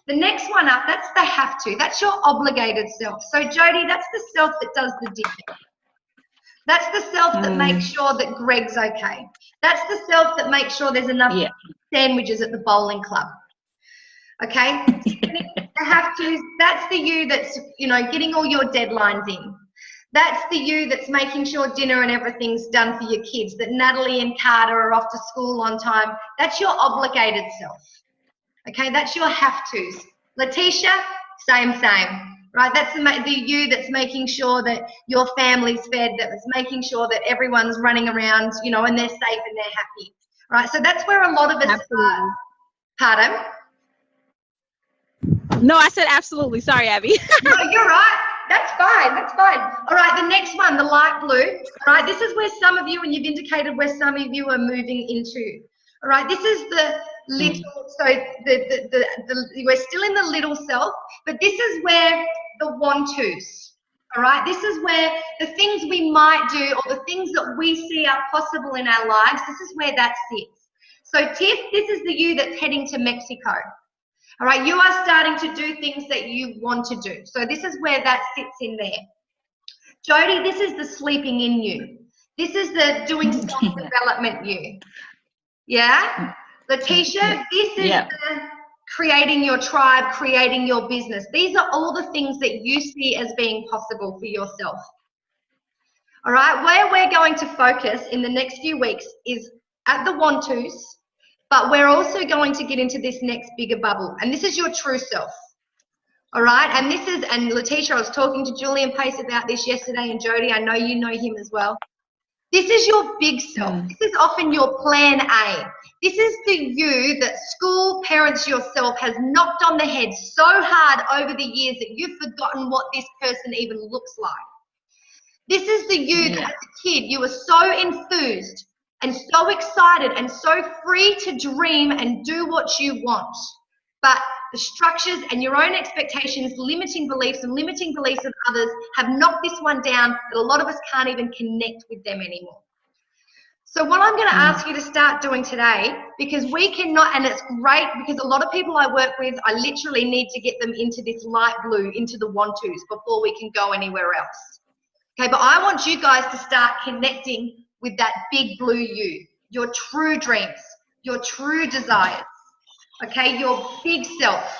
The next one up, that's the have to. That's your obligated self. So Jody, that's the self that does the digging. That's the self that makes sure that Greg's okay. That's the self that makes sure there's enough sandwiches at the bowling club. Okay? The have to, that's the you that's, you know, getting all your deadlines in. That's the you that's making sure dinner and everything's done for your kids, that Natalie and Carter are off to school on time. That's your obligated self. Okay, that's your have-tos. Letitia, same, right? That's the you that's making sure that your family's fed, that's making sure that everyone's running around, you know, and they're safe and they're happy. Right, so that's where a lot of us are. Pardon? No, I said absolutely. Sorry, Abby. No, you're right. That's fine. That's fine. All right, the next one, the light blue. All right, this is where some of you, and you've indicated where some of you are moving into. All right, this is little, so we're still in the little self, but this is where the want-tos, all right? This is where the things we might do or the things that we see are possible in our lives, this is where that sits. So Tiff, this is the you that's heading to Mexico. All right, you are starting to do things that you want to do. So this is where that sits in there. Jody, this is the sleeping in you. This is the doing self-development you. Yeah? Letitia, this is the creating your tribe, creating your business. These are all the things that you see as being possible for yourself. All right, where we're going to focus in the next few weeks is at the want-tos, but we're also going to get into this next bigger bubble, and this is your true self. All right, and this is, and Letitia, I was talking to Julian Pace about this yesterday, and Jody, I know you know him as well. This is your big self. This is often your plan A. This is the you that school parents yourself has knocked on the head so hard over the years that you've forgotten what this person even looks like. This is the you that as a kid, you were so enthused and so excited and so free to dream and do what you want. But the structures and your own expectations, limiting beliefs and limiting beliefs of others have knocked this one down that a lot of us can't even connect with them anymore. So what I'm going to ask you to start doing today, because we cannot, and it's great because a lot of people I work with, I literally need to get them into this light blue, into the want-tos before we can go anywhere else. Okay, but I want you guys to start connecting with that big blue you, your true dreams, your true desires. Okay, your big self,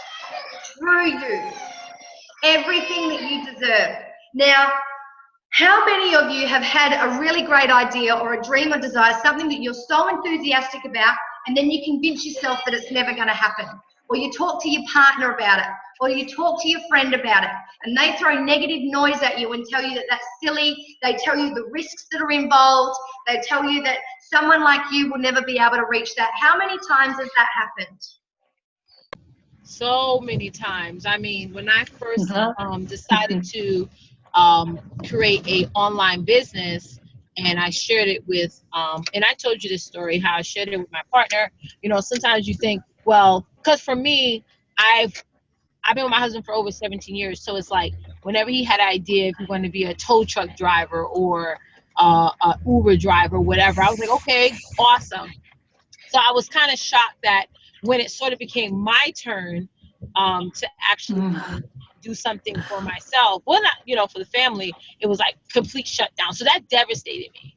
true you, everything that you deserve. Now, how many of you have had a really great idea or a dream or desire, something that you're so enthusiastic about, and then you convince yourself that it's never going to happen? Or you talk to your partner about it, or you talk to your friend about it, and they throw negative noise at you and tell you that that's silly. They tell you the risks that are involved. They tell you that someone like you will never be able to reach that. How many times has that happened? So many times. I mean, when I first decided to create a online business, and I shared it with, and I told you this story, how I shared it with my partner. You know, sometimes you think, well, because for me, I've been with my husband for over 17 years, so it's like whenever he had an idea if he wanted to be a tow truck driver or a Uber driver, whatever, I was like, okay, awesome. So I was kind of shocked that when it sort of became my turn to actually do something for myself, well, not, you know, for the family, it was like complete shutdown. So that devastated me.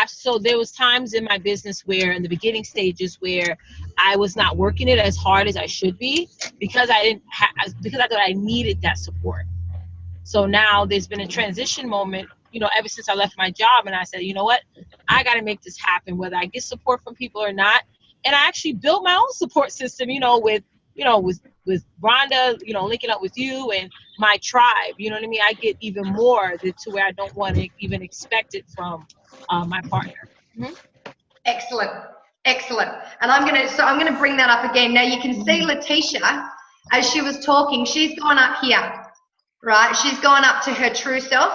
So there was times in my business where in the beginning stages where I was not working it as hard as I should be because I thought I needed that support. So now there's been a transition moment, you know, ever since I left my job, and I said, you know what, I got to make this happen, whether I get support from people or not. And I actually built my own support system, you know, with Rhonda, you know, linking up with you and my tribe. You know what I mean? I get even more to where I don't want to even expect it from my partner. Excellent, excellent. And I'm gonna bring that up again. Now you can see Letitia, as she was talking, she's gone up here, right? She's gone up to her true self.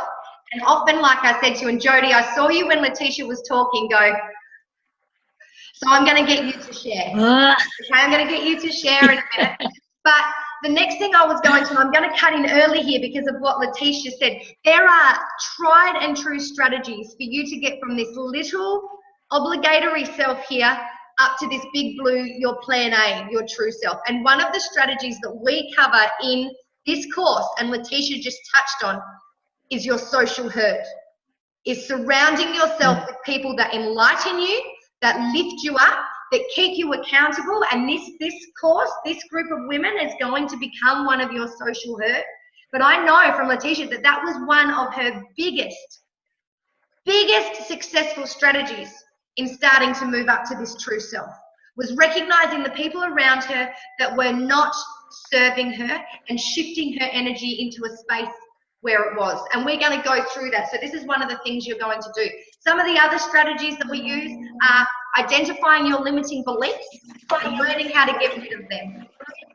And often, like I said to you, and Jody, I saw you when Letitia was talking go, so I'm going to get you to share. Okay, I'm going to get you to share in a minute. But the next thing I was going to, I'm going to cut in early here because of what Letitia said. There are tried and true strategies for you to get from this little obligatory self here up to this big blue, your plan A, your true self. And one of the strategies that we cover in this course, and Letitia just touched on, is your social herd. Is surrounding yourself with people that enlighten you, that lift you up, that keep you accountable. And this course, this group of women is going to become one of your social herd. But I know from Letitia that was one of her biggest successful strategies in starting to move up to this true self, was recognizing the people around her that were not serving her and shifting her energy into a space where it was. And we're going to go through that. So this is one of the things you're going to do. Some of the other strategies that we use are identifying your limiting beliefs and learning how to get rid of them.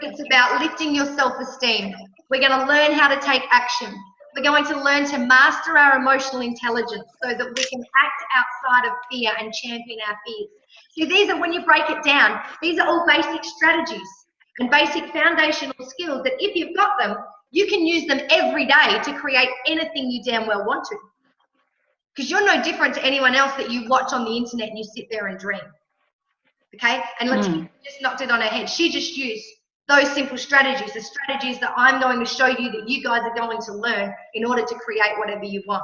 It's about lifting your self-esteem. We're going to learn how to take action. We're going to learn to master our emotional intelligence so that we can act outside of fear and champion our fears. See, these are, when you break it down, these are all basic strategies and basic foundational skills that if you've got them, you can use them every day to create anything you damn well want to. Because you're no different to anyone else that you watch on the internet and you sit there and dream. Okay? And Letitia just knocked it on her head. She just used those simple strategies, the strategies that I'm going to show you that you guys are going to learn in order to create whatever you want.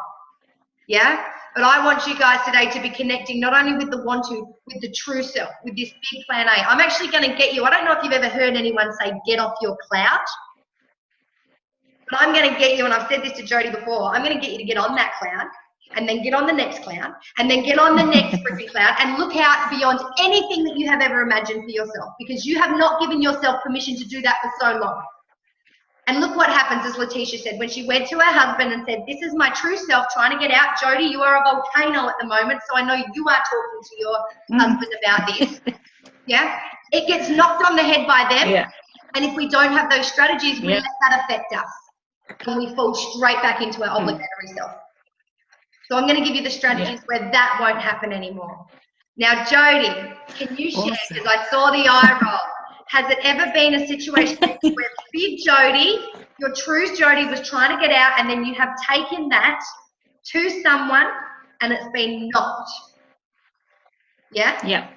Yeah? But I want you guys today to be connecting not only with the want to, with the true self, with this big plan A. I'm actually going to get you, I don't know if you've ever heard anyone say, get off your cloud. But I'm going to get you, and I've said this to Jody before, I'm going to get you to get on that cloud, and then get on the next cloud, and then get on the next freaking cloud, and look out beyond anything that you have ever imagined for yourself, because you have not given yourself permission to do that for so long. And look what happens, as Letitia said, when she went to her husband and said, this is my true self trying to get out. Jody, you are a volcano at the moment, so I know you are talking to your husband about this. Yeah? It gets knocked on the head by them. Yeah. And if we don't have those strategies, we let that affect us. And we fall straight back into our obligatory self. So I'm going to give you the strategies where that won't happen anymore. Now, Jody, can you share, because I saw the eye roll, has it ever been a situation where big Jody, your true Jody, was trying to get out, and then you have taken that to someone and it's been knocked? Yeah?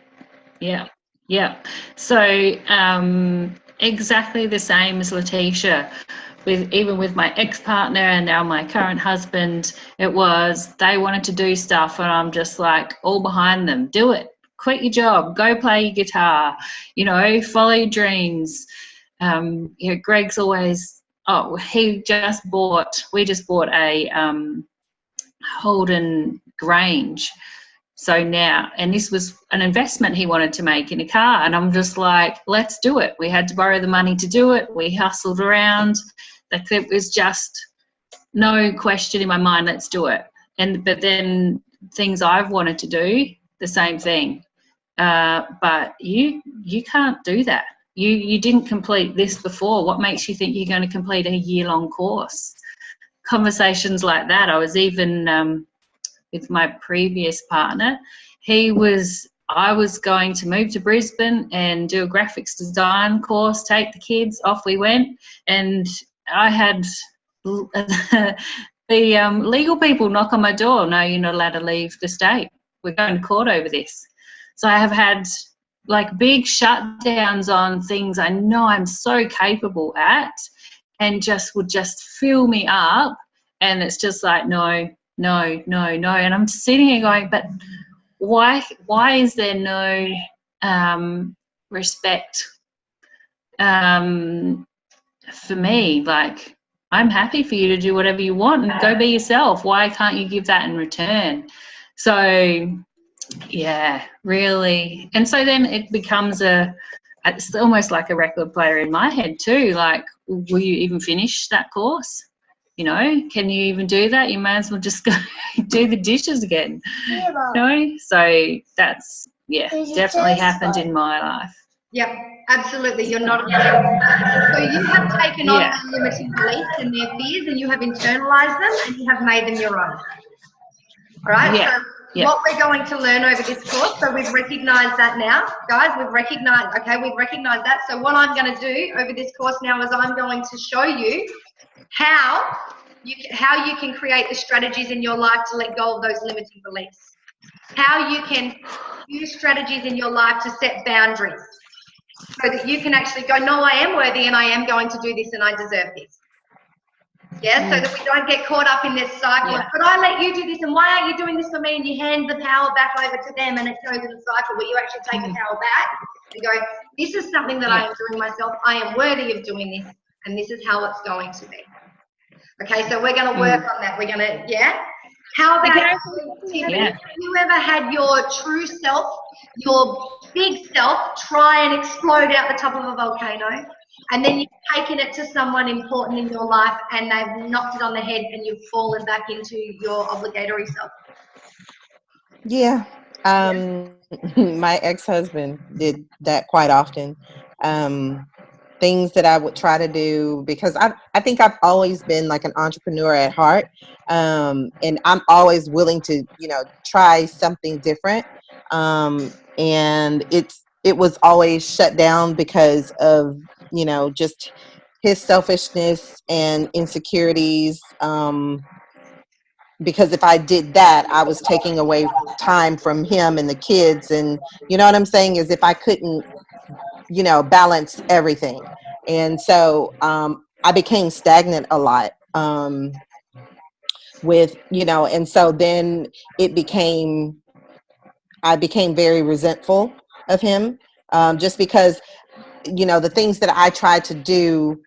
Yeah. So exactly the same as Letitia. Even with my ex-partner and now my current husband, it was they wanted to do stuff and I'm just like all behind them. Do it. Quit your job. Go play your guitar. Follow your dreams. Greg's always, we just bought a Holden Grange. So now, and this was an investment he wanted to make in a car, and I'm just like, let's do it. We had to borrow the money to do it. We hustled around. Like, it was just no question in my mind, let's do it. But then things I've wanted to do, the same thing. But you can't do that. You didn't complete this before. What makes you think you're going to complete a year-long course? Conversations like that. I was even with my previous partner. I was going to move to Brisbane and do a graphics design course, take the kids, off we went. And I had the legal people knock on my door. No, you're not allowed to leave the state. We're going to court over this. So I have had like big shutdowns on things I know I'm so capable at, and would just fill me up. And it's just like, no. And I'm sitting here going, but why is there no respect for me? Like, I'm happy for you to do whatever you want and go be yourself. Why can't you give that in return? So yeah, really. And so then it becomes it's almost like a record player in my head too. Like, will you even finish that course? Can you even do that? You may as well just go do the dishes again. So that's, definitely happened in my life. Yep, absolutely. You're not alone. So you have taken on their limiting beliefs and their fears, and you have internalized them, and you have made them your own. All right? Yeah. So what we're going to learn over this course, so we've recognized that now. Guys, we've recognized that. So what I'm going to do over this course now is I'm going to show you how you can create the strategies in your life to let go of those limiting beliefs. How you can use strategies in your life to set boundaries so that you can actually go, no, I am worthy and I am going to do this and I deserve this. Yeah, so that we don't get caught up in this cycle. Yeah. But I let you do this, and why aren't you doing this for me? And you hand the power back over to them, and it goes in a cycle where you actually take the power back and go, this is something that I am doing myself. I am worthy of doing this, and this is how it's going to be. Okay, so we're going to work on that. We're going to, How about, Tiffany, have you ever had your true self, your big self, try and explode out the top of a volcano, and then you've taken it to someone important in your life and they've knocked it on the head and you've fallen back into your obligatory self? Yeah. My ex-husband did that quite often. Things that I would try to do, because I think I've always been like an entrepreneur at heart. And I'm always willing to, try something different. and it was always shut down because of, just his selfishness and insecurities. Because if I did that, I was taking away time from him and the kids. And you know what I'm saying, is if I couldn't, balance everything. And so I became stagnant a lot, with, and so then I became very resentful of him, just because, the things that I tried to do,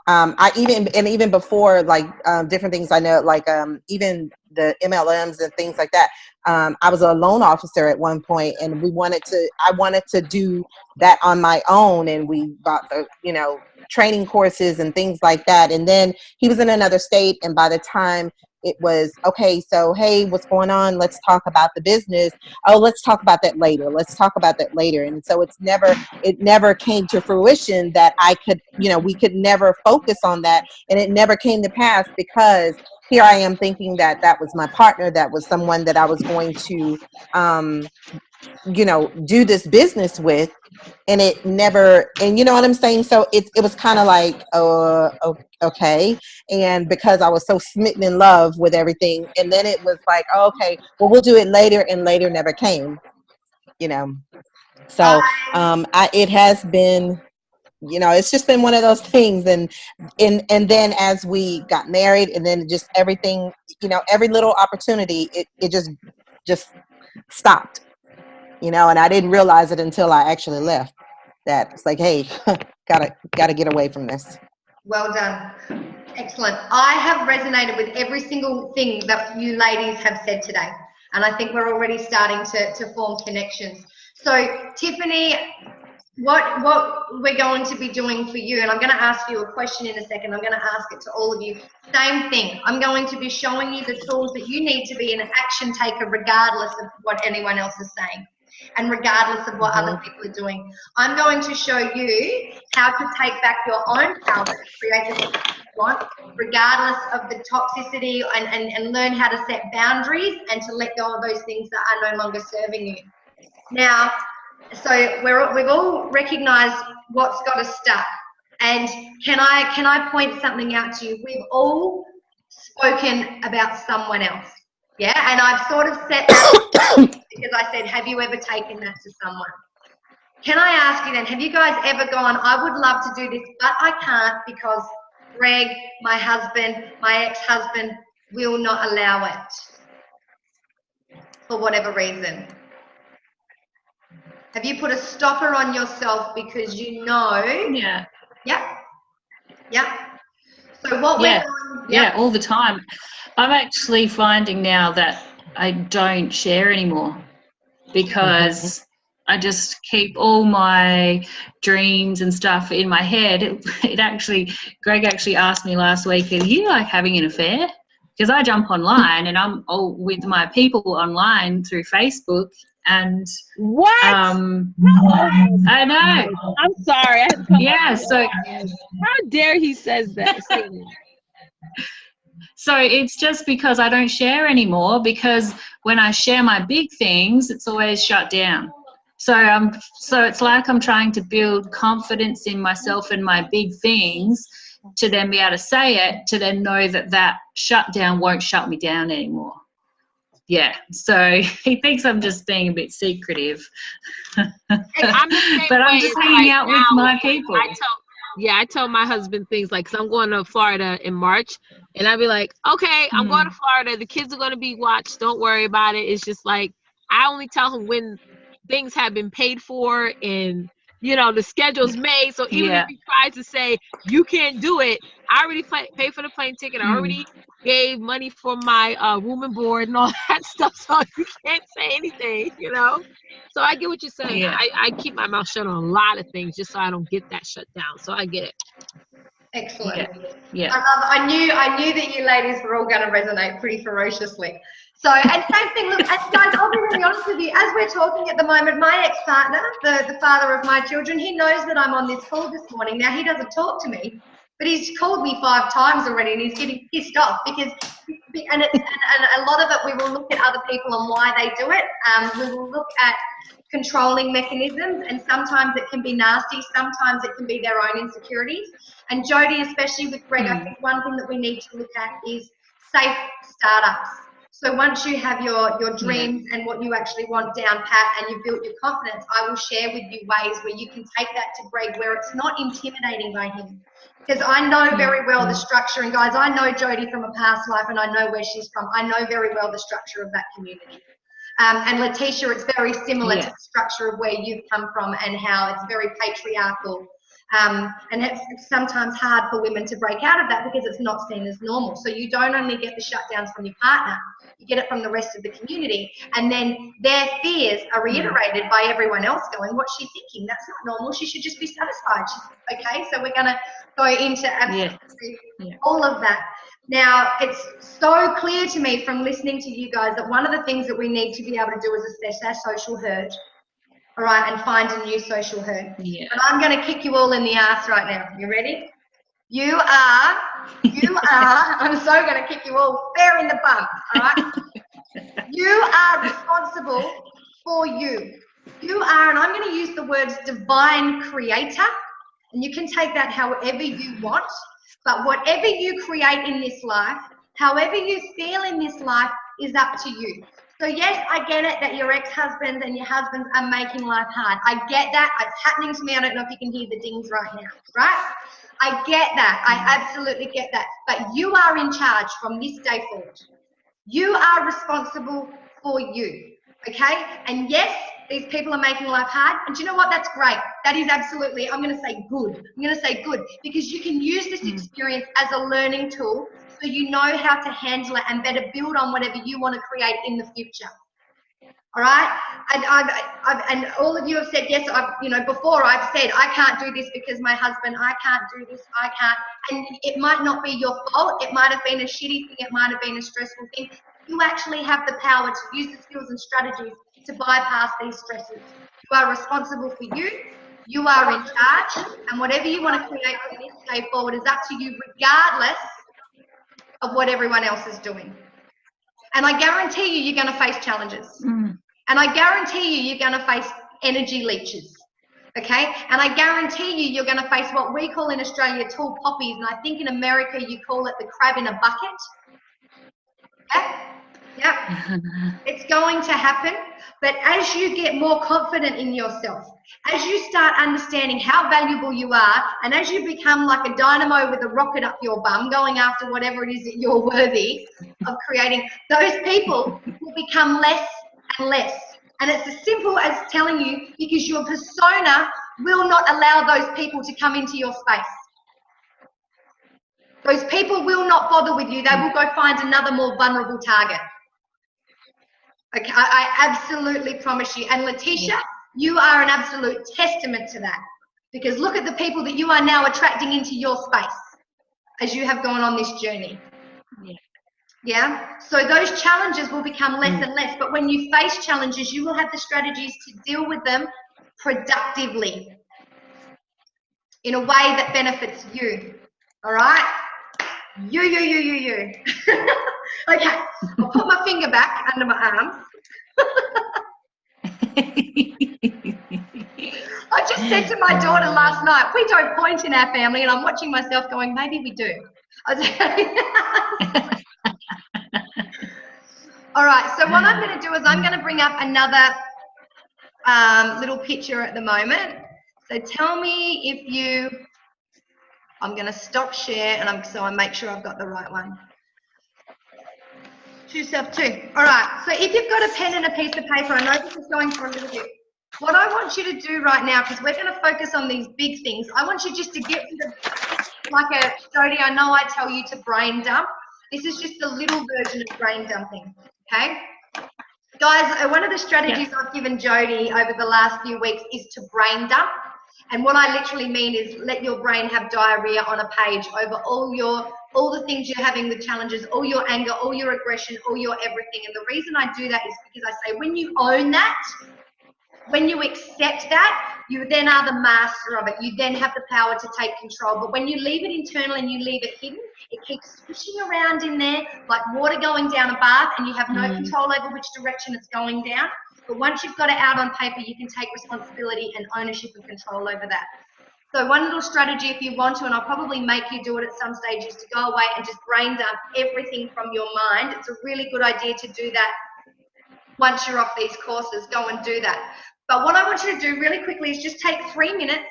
even before, like, different things I know, like, even the MLMs and things like that. I was a loan officer at one point, and I wanted to do that on my own, and we bought the, training courses and things like that. And then he was in another state, and by the time it was, okay, so, hey, what's going on? Let's talk about the business. Oh, let's talk about that later. Let's talk about that later. And so it never came to fruition that we could never focus on that. And it never came to pass, because here I am thinking that that was my partner, that was someone that I was going to, do this business with. And it never, and you know what I'm saying? So it was kind of like, okay. And because I was so smitten in love with everything, and then it was like, oh, okay, well, we'll do it later, and later never came, So it has been, it's just been one of those things. And then as we got married, and then just everything, every little opportunity, it just stopped, and I didn't realize it until I actually left. That it's like, hey, gotta get away from this. Well done. Excellent. I have resonated with every single thing that you ladies have said today. And I think we're already starting to form connections. So Tiffany, what we're going to be doing for you, and I'm going to ask you a question in a second. I'm going to ask it to all of you. Same thing. I'm going to be showing you the tools that you need to be an action taker regardless of what anyone else is saying, and regardless of what other people are doing. I'm going to show you how to take back your own power, create the success you want, regardless of the toxicity, and learn how to set boundaries and to let go of those things that are no longer serving you. Now, so we've all recognized what's got us stuck. And can I point something out to you? We've all spoken about someone else. Yeah, and I've sort of set that because I said, have you ever taken that to someone? Can I ask you then, have you guys ever gone, I would love to do this, but I can't because Greg, my husband, my ex-husband, will not allow it for whatever reason? Have you put a stopper on yourself because you know? Yeah. Yeah. Yeah. So what we're doing, yeah, all the time. I'm actually finding now that I don't share anymore, because I just keep all my dreams and stuff in my head. Greg actually asked me last week, are you like having an affair? Because I jump online and I'm all with my people online through Facebook. And what? I know. I'm sorry. I had to come yeah. So how dare he says that? So it's just because I don't share anymore, because when I share my big things, it's always shut down. So it's like I'm trying to build confidence in myself and my big things to then be able to say it, to then know that shutdown won't shut me down anymore. Yeah, so he thinks I'm just being a bit secretive. I'm the same but I'm way. just hanging out with my people. I tell my husband things like, because I'm going to Florida in March, and I'd be like, okay, I'm going to Florida. The kids are going to be watched. Don't worry about it. It's just like, I only tell him when things have been paid for and, the schedule's made. So even if he tries to say, you can't do it, I already paid for the plane ticket. I already gave money for my room and board and all that stuff. So you can't say anything, So I get what you're saying. Yeah. I keep my mouth shut on a lot of things just so I don't get that shut down. So I get it. Excellent. Yeah. I knew that you ladies were all going to resonate pretty ferociously. So, and same thing, look, and guys, I'll be really honest with you, as we're talking at the moment, my ex-partner, the father of my children, he knows that I'm on this call this morning. Now, he doesn't talk to me, But he's called me 5 times already and he's getting pissed off because, and a lot of it, we will look at other people and why they do it. We will look at controlling mechanisms, and sometimes it can be nasty, sometimes it can be their own insecurities. And Jody, especially with Greg, I think one thing that we need to look at is safe startups. So once you have your dreams and what you actually want down pat and you've built your confidence, I will share with you ways where you can take that to Greg where it's not intimidating by him. Because I know very well the structure, and guys, I know Jody from a past life and I know where she's from. I know very well the structure of that community. And Letitia, it's very similar to the structure of where you've come from and how it's very patriarchal. And it's sometimes hard for women to break out of that because it's not seen as normal. So you don't only get the shutdowns from your partner, you get it from the rest of the community. And then their fears are reiterated by everyone else going, what's she thinking? That's not normal. She should just be satisfied. Okay, so we're going to go into absolutely all of that. Now, it's so clear to me from listening to you guys that one of the things that we need to be able to do is assess our social herd. All right, and find a new social herd. Yeah. But I'm going to kick you all in the ass right now. You ready? You are, I'm so going to kick you all fair in the bum, all right? You are responsible for you. You are, and I'm going to use the words divine creator, and you can take that however you want, but whatever you create in this life, however you feel in this life is up to you. So yes, I get it that your ex-husbands and your husbands are making life hard. I get that. It's happening to me. I don't know if you can hear the dings right now, right? I get that. I absolutely get that. But you are in charge from this day forward. You are responsible for you, okay? And yes, these people are making life hard. And do you know what? That's great. That is absolutely, I'm going to say good. I'm going to say good because you can use this experience as a learning tool so you know how to handle it and better build on whatever you want to create in the future. All right? And all of you have said, yes, before I've said, I can't do this because my husband, I can't do this, I can't. And it might not be your fault. It might have been a shitty thing. It might have been a stressful thing. You actually have the power to use the skills and strategies to bypass these stresses. You are responsible for you. You are in charge. And whatever you want to create from this day forward is up to you regardless of what everyone else is doing. And I guarantee you, you're going to face challenges. And I guarantee you, you're going to face energy leeches. Okay? And I guarantee you, you're going to face what we call in Australia tall poppies. And I think in America, you call it the crab in a bucket. Yeah. It's going to happen. But as you get more confident in yourself, as you start understanding how valuable you are, and as you become like a dynamo with a rocket up your bum, going after whatever it is that you're worthy of creating, those people will become less and less. And it's as simple as telling you, because your persona will not allow those people to come into your space. Those people will not bother with you. They will go find another more vulnerable target. Okay, I absolutely promise you. And Letitia, you are an absolute testament to that. Because look at the people that you are now attracting into your space as you have gone on this journey. Yeah? So those challenges will become less and less. But when you face challenges, you will have the strategies to deal with them productively in a way that benefits you. All right? You. Okay, I'll put my finger back under my arm. I just said to my daughter last night, we don't point in our family, and I'm watching myself going, maybe we do. All right, so what I'm going to do is I'm going to bring up another little picture at the moment. So tell me if you... I'm going to stop share, and so I make sure I've got the right one. Choose yourself two. All right. So if you've got a pen and a piece of paper, I know this is going for a little bit. What I want you to do right now, because we're going to focus on these big things, I want you just to get rid of, like a Jody, I know I tell you to brain dump. This is just a little version of brain dumping. Okay? Guys, one of the strategies I've given Jody over the last few weeks is to brain dump. And what I literally mean is let your brain have diarrhea on a page over all the things you're having, the challenges, all your anger, all your aggression, all your everything. And the reason I do that is because I say when you own that, when you accept that, you then are the master of it. You then have the power to take control. But when you leave it internal and you leave it hidden, it keeps swishing around in there like water going down a bath, and you have no control over which direction it's going down. But once you've got it out on paper, you can take responsibility and ownership and control over that. So one little strategy, if you want to, and I'll probably make you do it at some stage, is to go away and just brain dump everything from your mind. It's a really good idea to do that once you're off these courses. Go and do that. But what I want you to do really quickly is just take 3 minutes,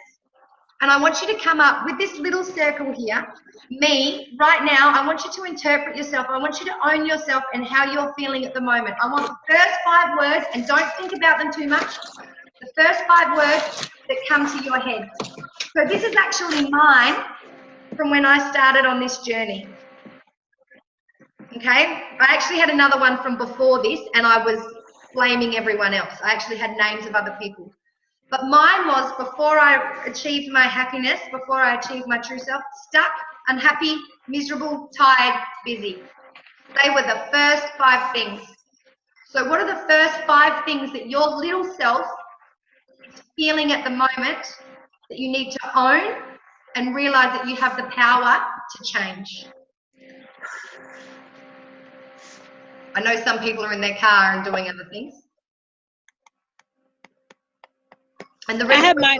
and I want you to come up with this little circle here. Me, right now, I want you to interpret yourself. I want you to own yourself and how you're feeling at the moment. I want the first 5 words, and don't think about them too much. The first 5 words that come to your head. So this is actually mine from when I started on this journey. Okay? I actually had another one from before this, and I was blaming everyone else. I actually had names of other people. But mine was before I achieved my happiness, before I achieved my true self: stuck, unhappy, miserable, tired, busy. They were the first 5 things. So what are the first 5 things that your little self is feeling at the moment that you need to own and realize that you have the power to change? I know some people are in their car and doing other things. And the rest I have mine.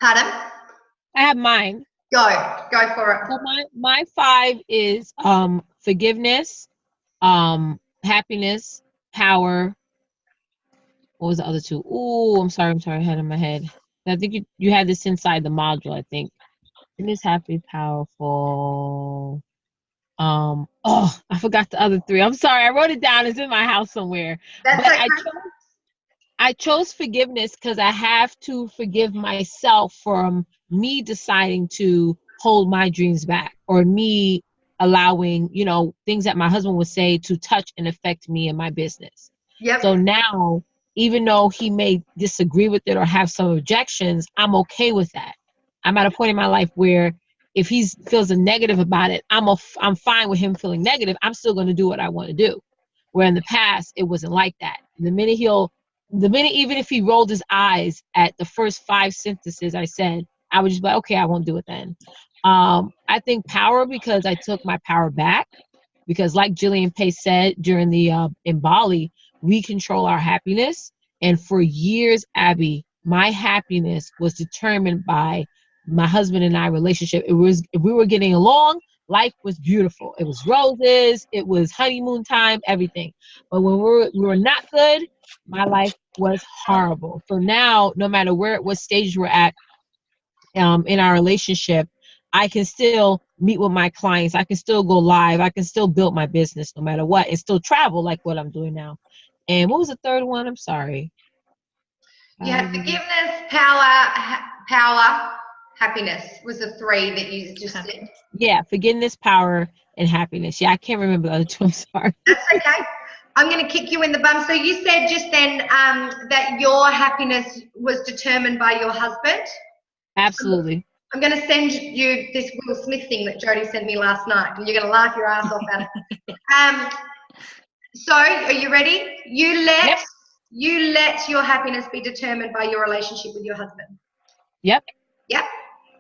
Pardon? I have mine. Go for it. So my 5 is forgiveness, happiness, power. What was the other 2? Ooh, I'm sorry, I had it in my head. I think you had this inside the module, I think. Happiness, happy, powerful. I forgot the other 3. I'm sorry, I wrote it down. It's in my house somewhere. That's but okay. I chose forgiveness because I have to forgive myself from me deciding to hold my dreams back, or me allowing, things that my husband would say to touch and affect me and my business. Yep. So now, even though he may disagree with it or have some objections, I'm okay with that. I'm at a point in my life where if he feels a negative about it, I'm fine with him feeling negative. I'm still going to do what I want to do. Where in the past, it wasn't like that. The minute even if he rolled his eyes at the first 5 sentences I said, I would just be like, okay, I won't do it then. I think power, because I took my power back. Because like Jillian Pace said during the in Bali, we control our happiness. And for years, Abby, my happiness was determined by my husband and I relationship. If we were getting along, life was beautiful. It was roses, it was honeymoon time, everything. But when we were not good, my life was horrible. So now, no matter what stage we're at in our relationship, I can still meet with my clients. I can still go live. I can still build my business no matter what, and still travel like what I'm doing now. And what was the third one? I'm sorry. Yeah, forgiveness, power, happiness was the 3 that you just said. Yeah, forgiveness, power, and happiness. Yeah, I can't remember the other 2. I'm sorry. That's okay. I'm going to kick you in the bum. So you said just then that your happiness was determined by your husband? Absolutely. I'm going to send you this Will Smith thing that Jody sent me last night, and you're going to laugh your ass off at it. So are you ready? You let your happiness be determined by your relationship with your husband. Yep.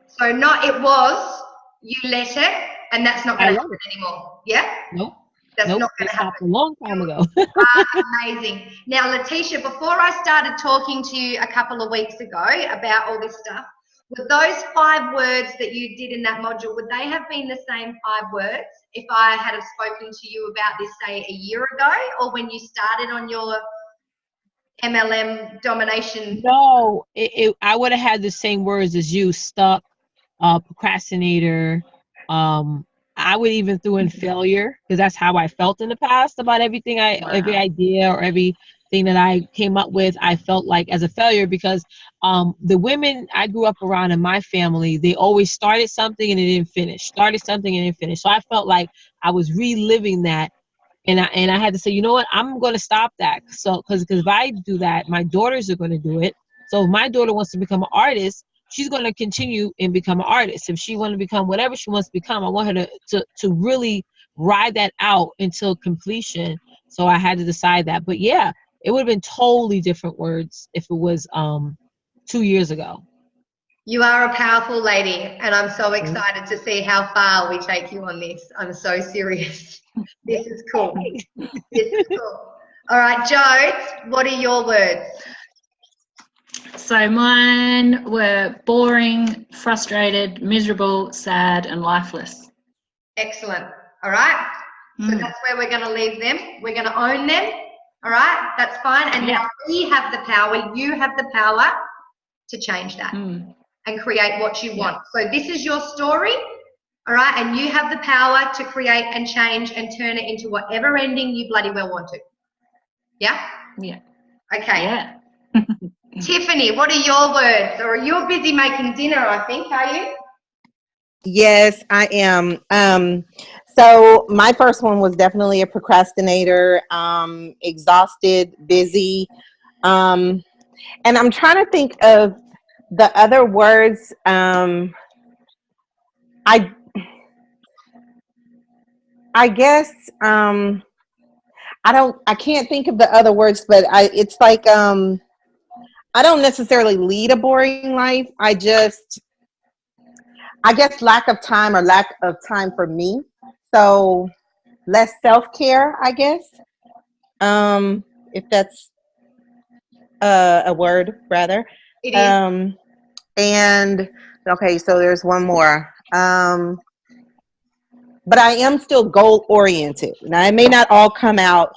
So not it was, you let it, and that's not going to happen anymore. Yeah? Nope. That's not going to happen. A long time ago. Amazing. Now, Letitia, before I started talking to you a couple of weeks ago about all this stuff, would those 5 words that you did in that module, would they have been the same 5 words if I had have spoken to you about this, say, a year ago, or when you started on your MLM domination? No, I would have had the same words as you: stuck, procrastinator. I would even throw in failure, because that's how I felt in the past about everything. Every idea or everything that I came up with, I felt like as a failure, because the women I grew up around in my family, they always started something and it didn't finish. So I felt like I was reliving that. And I had to say, you know what, I'm going to stop that. So, because if I do that, my daughters are going to do it. So if my daughter wants to become an artist, she's going to continue and become an artist. If she wants to become whatever she wants to become, I want her to really ride that out until completion. So I had to decide that. But yeah, it would have been totally different words if it was 2 years ago. You are a powerful lady, and I'm so excited to see how far we take you on this. I'm so serious. This is cool. This is cool. All right, Jodes, what are your words? So mine were boring, frustrated, miserable, sad, and lifeless. Excellent. All right. So that's where we're going to leave them. We're going to own them. All right. That's fine. And now we have the power. You have the power to change that and create what you want. So this is your story. All right. And you have the power to create and change and turn it into whatever ending you bloody well want to. Yeah? Yeah. Okay. Yeah. Tiffany, what are your words? Or you're busy making dinner, I think, are you? Yes, I am. So my first one was definitely a procrastinator, exhausted, busy. And I'm trying to think of the other words. I guess I can't think of the other words, but it's like I don't necessarily lead a boring life. I guess lack of time or lack of time for me. So less self-care, I guess. If that's a word, rather. It is. And okay, so there's one more. But I am still goal oriented. Now it may not all come out,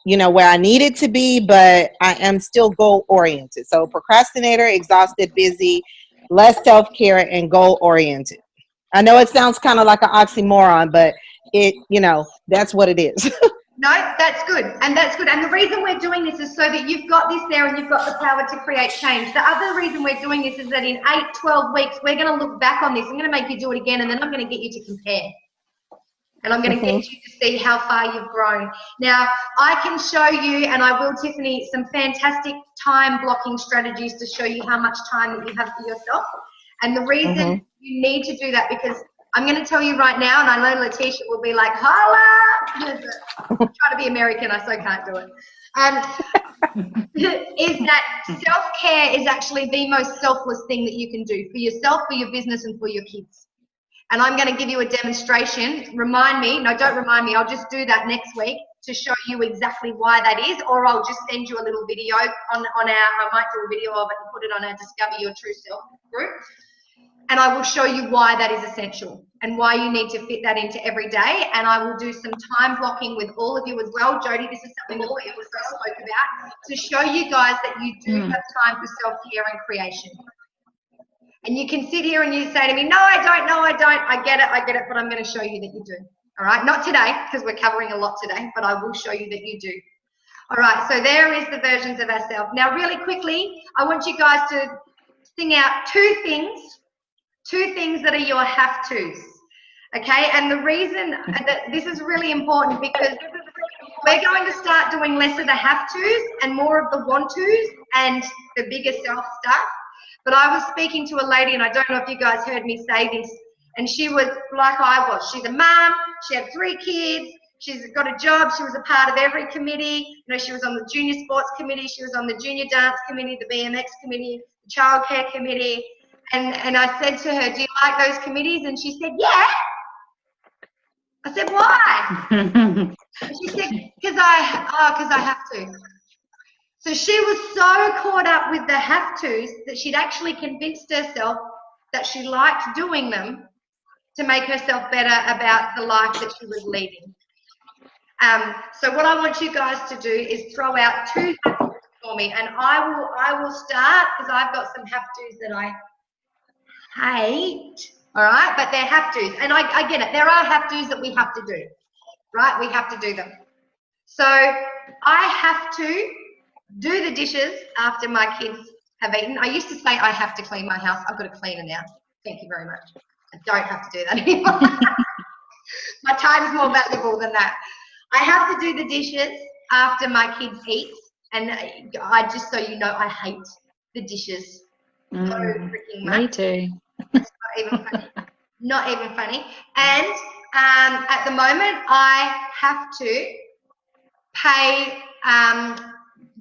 where I need it to be, but I am still goal oriented. So procrastinator, exhausted, busy, less self-care, and goal oriented. I know it sounds kind of like an oxymoron, but that's what it is. No, that's good. And that's good. And the reason we're doing this is so that you've got this there and you've got the power to create change. The other reason we're doing this is that in 8, 12 weeks, we're going to look back on this. I'm going to make you do it again, and then I'm going to get you to compare. And I'm going to get you to see how far you've grown. Now, I can show you, and I will, Tiffany, some fantastic time blocking strategies to show you how much time that you have for yourself. And the reason you need to do that, because I'm going to tell you right now, and I know Letitia will be like, holla! I'm trying to be American, I so can't do it. Is that self-care is actually the most selfless thing that you can do for yourself, for your business, and for your kids. And I'm going to give you a demonstration. Remind me, no, don't remind me, I'll just do that next week to show you exactly why that is, or I'll just send you a little video I might do a video of it and put it on our Discover Your True Self group. And I will show you why that is essential and why you need to fit that into every day. And I will do some time blocking with all of you as well. Jody, this is something that we also spoke about, to show you guys that you do have time for self-care and creation. And you can sit here and you say to me, no, I don't, I get it, but I'm going to show you that you do. All right, not today, because we're covering a lot today, but I will show you that you do. All right, so there is the versions of ourselves. Now, really quickly, I want you guys to sing out two things that are your have-tos, okay? And the reason that this is really important, because we're going to start doing less of the have-tos and more of the want-tos and the bigger self stuff. But I was speaking to a lady, and I don't know if you guys heard me say this, and she was like I was. She's a mom, she had 3 kids, she's got a job, she was a part of every committee. She was on the junior sports committee, she was on the junior dance committee, the BMX committee, the childcare committee. And I said to her, do you like those committees? And she said, yeah. I said, why? And she said, because I have to. So she was so caught up with the have-tos that she'd actually convinced herself that she liked doing them to make herself better about the life that she was leading. So what I want you guys to do is throw out 2 have-tos for me. And I will start, because I've got some have-tos that I hate, all right, but they're have-tos, and I get it. There are have-tos that we have to do, right? We have to do them. So I have to do the dishes after my kids have eaten. I used to say I have to clean my house. I've got a cleaner now. Thank you very much. I don't have to do that anymore. My time's more valuable than that. I have to do the dishes after my kids eat, and I just so you know, I hate the dishes. So freaking much. Me too. It's not even funny. Not even funny. And at the moment, I have to pay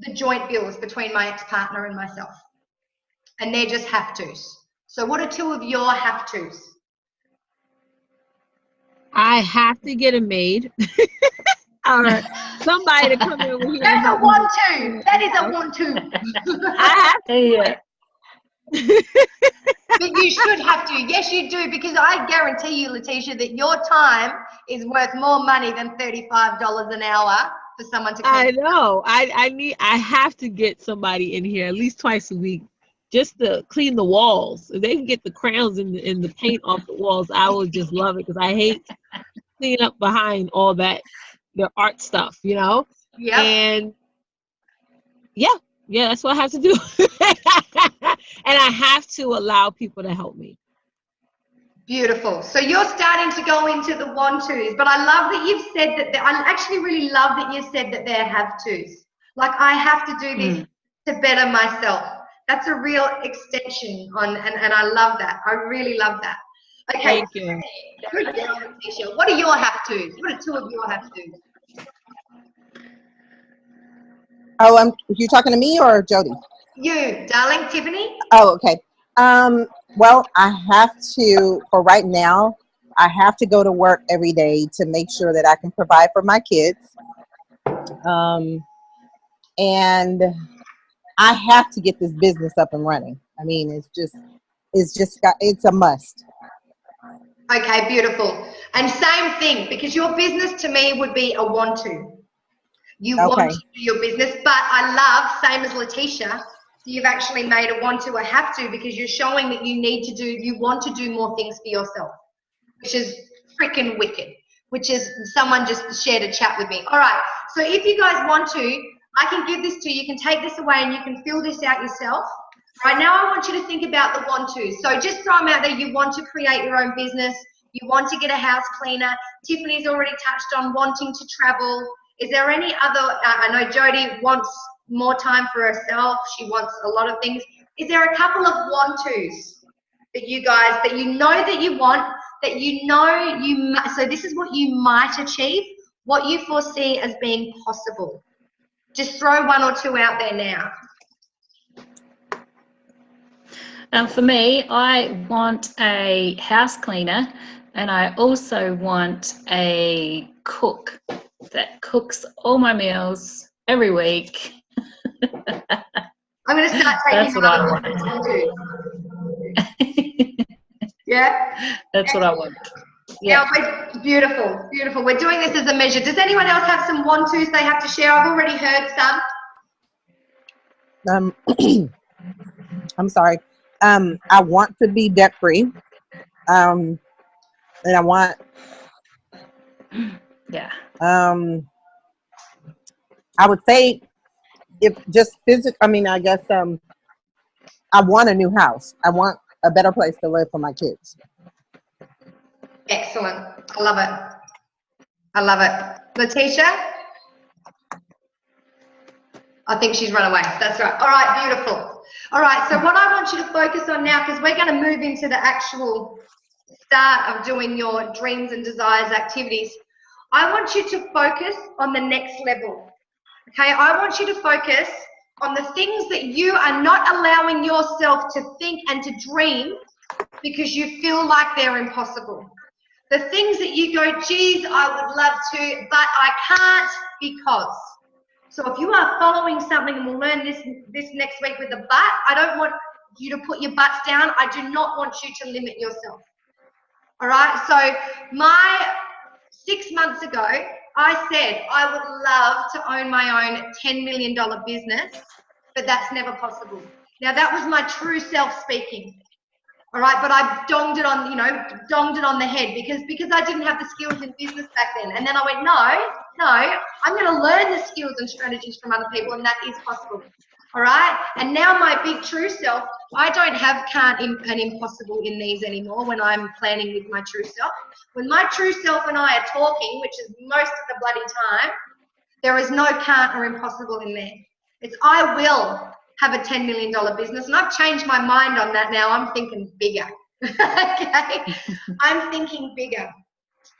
the joint bills between my ex-partner and myself. and they're just have tos. So what are two of your have tos? I have to get a maid. Or somebody to come over here and That's a help me. want-to. That is a want-to. I have Yeah. But you should have to. Yes, you do, because I guarantee you, Letitia, that your time is worth more money than $35 an hour for someone to come. I know. I have to get somebody in here at least twice a week just to clean the walls. If they can get the crayons and the paint off the walls, I would just love it, because I hate cleaning up behind all that, their art stuff, you know? Yep. And yeah, that's what I have to do. And I have to allow people to help me. Beautiful. So you're starting to go into the want-tos, but I love that you've said that. I actually really love that you said that they're have-tos. Like, I have to do this to better myself. That's a real extension on, and I love that. I really love that. Okay. Thank you. Good girl, Letitia. What are your have-tos? What are two of your have-tos? Oh, you talking to me or Jody? You, darling, Tiffany? Oh, okay. Well, I have to, for right now, I have to go to work every day to make sure that I can provide for my kids. And I have to get this business up and running. I mean, it's a must. Okay, beautiful. And same thing, because your business to me would be a want-to. You want to do your business, but I love, same as Letitia, you've actually made a want to, a have to, because you're showing that you want to do more things for yourself, which is freaking wicked, which is someone just shared a chat with me. All right, so if you guys want to, I can give this to you. You can take this away and you can fill this out yourself. Right now, I want you to think about the want to. So just throw them out there. You want to create your own business. You want to get a house cleaner. Tiffany's already touched on wanting to travel. Is there any other, I know Jody wants more time for herself. She wants a lot of things. Is there a couple of want-tos that you guys, that you know that you want, that you know so this is what you might achieve, what you foresee as being possible? Just throw one or two out there now. For me, I want a house cleaner, and I also want a cook that cooks all my meals every week. I'm going to start taking That's what I want. Yeah? That's what I want. Yeah. Now, beautiful, beautiful. We're doing this as a measure. Does anyone else have some want-tos they have to share? I've already heard some. I'm sorry. I want to be debt free. And I want. Yeah. I would say, if just physical. I mean, I guess. I want a new house. I want a better place to live for my kids. Excellent. I love it. I love it. Letitia? I think she's run away. That's right. All right, beautiful. All right, so what I want you to focus on now, because we're going to move into the actual start of doing your dreams and desires activities, I want you to focus on the next level. Okay, I want you to focus on the things that you are not allowing yourself to think and to dream because you feel like they're impossible. The things that you go, geez, I would love to, but I can't because. So if you are following something, and we'll learn this next week with the but, I don't want you to put your butts down. I do not want you to limit yourself. All right, so 6 months ago, I said I would love to own my own $10 million business, but that's never possible. Now that was my true self speaking. All right, but I donged it on the head because I didn't have the skills in business back then. And then I went, no, I'm going to learn the skills and strategies from other people, and that is possible. All right, and now my big true self, I don't have can't and impossible in these anymore when I'm planning with my true self. When my true self and I are talking, which is most of the bloody time, there is no can't or impossible in there. It's I will have a $10 million business, and I've changed my mind on that now. I'm thinking bigger. Okay, I'm thinking bigger.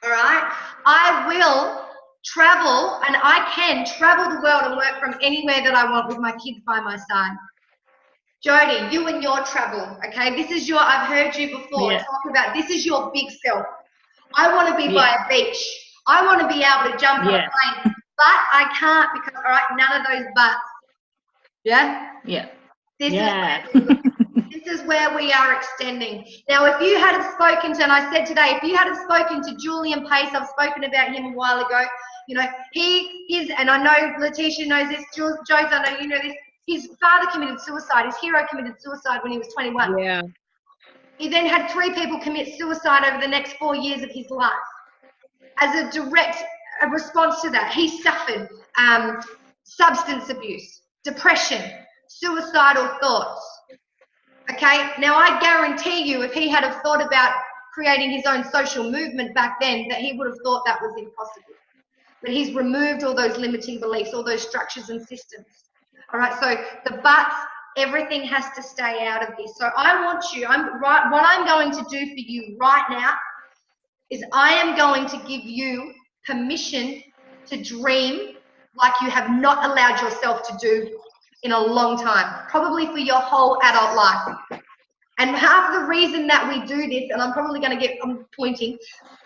All right, I will travel, and I can travel the world and work from anywhere that I want with my kids by my side. Jody, you and your travel, okay? This is your, I've heard you before Yeah. talk about, this is your big self. I want to be by a beach. I want to be able to jump on a plane, but I can't because, all right, none of those buts. Yeah? Yeah. This is where we are extending. Now, if you had spoken to, and I said today, if you had spoken to Julian Pace, I've spoken about him a while ago, you know, and I know Letitia knows this, Joyce, I know you know this, his father committed suicide, his hero committed suicide when he was 21. Yeah. He then had 3 people commit suicide over the next 4 years of his life. As a direct response to that, he suffered substance abuse, depression, suicidal thoughts. Okay, now I guarantee you if he had have thought about creating his own social movement back then, that he would have thought that was impossible. But he's removed all those limiting beliefs, all those structures and systems. All right, so the buts, everything has to stay out of this. So I want you, what I'm going to do for you right now is I am going to give you permission to dream like you have not allowed yourself to do in a long time, probably for your whole adult life. And half the reason that we do this, and I'm pointing,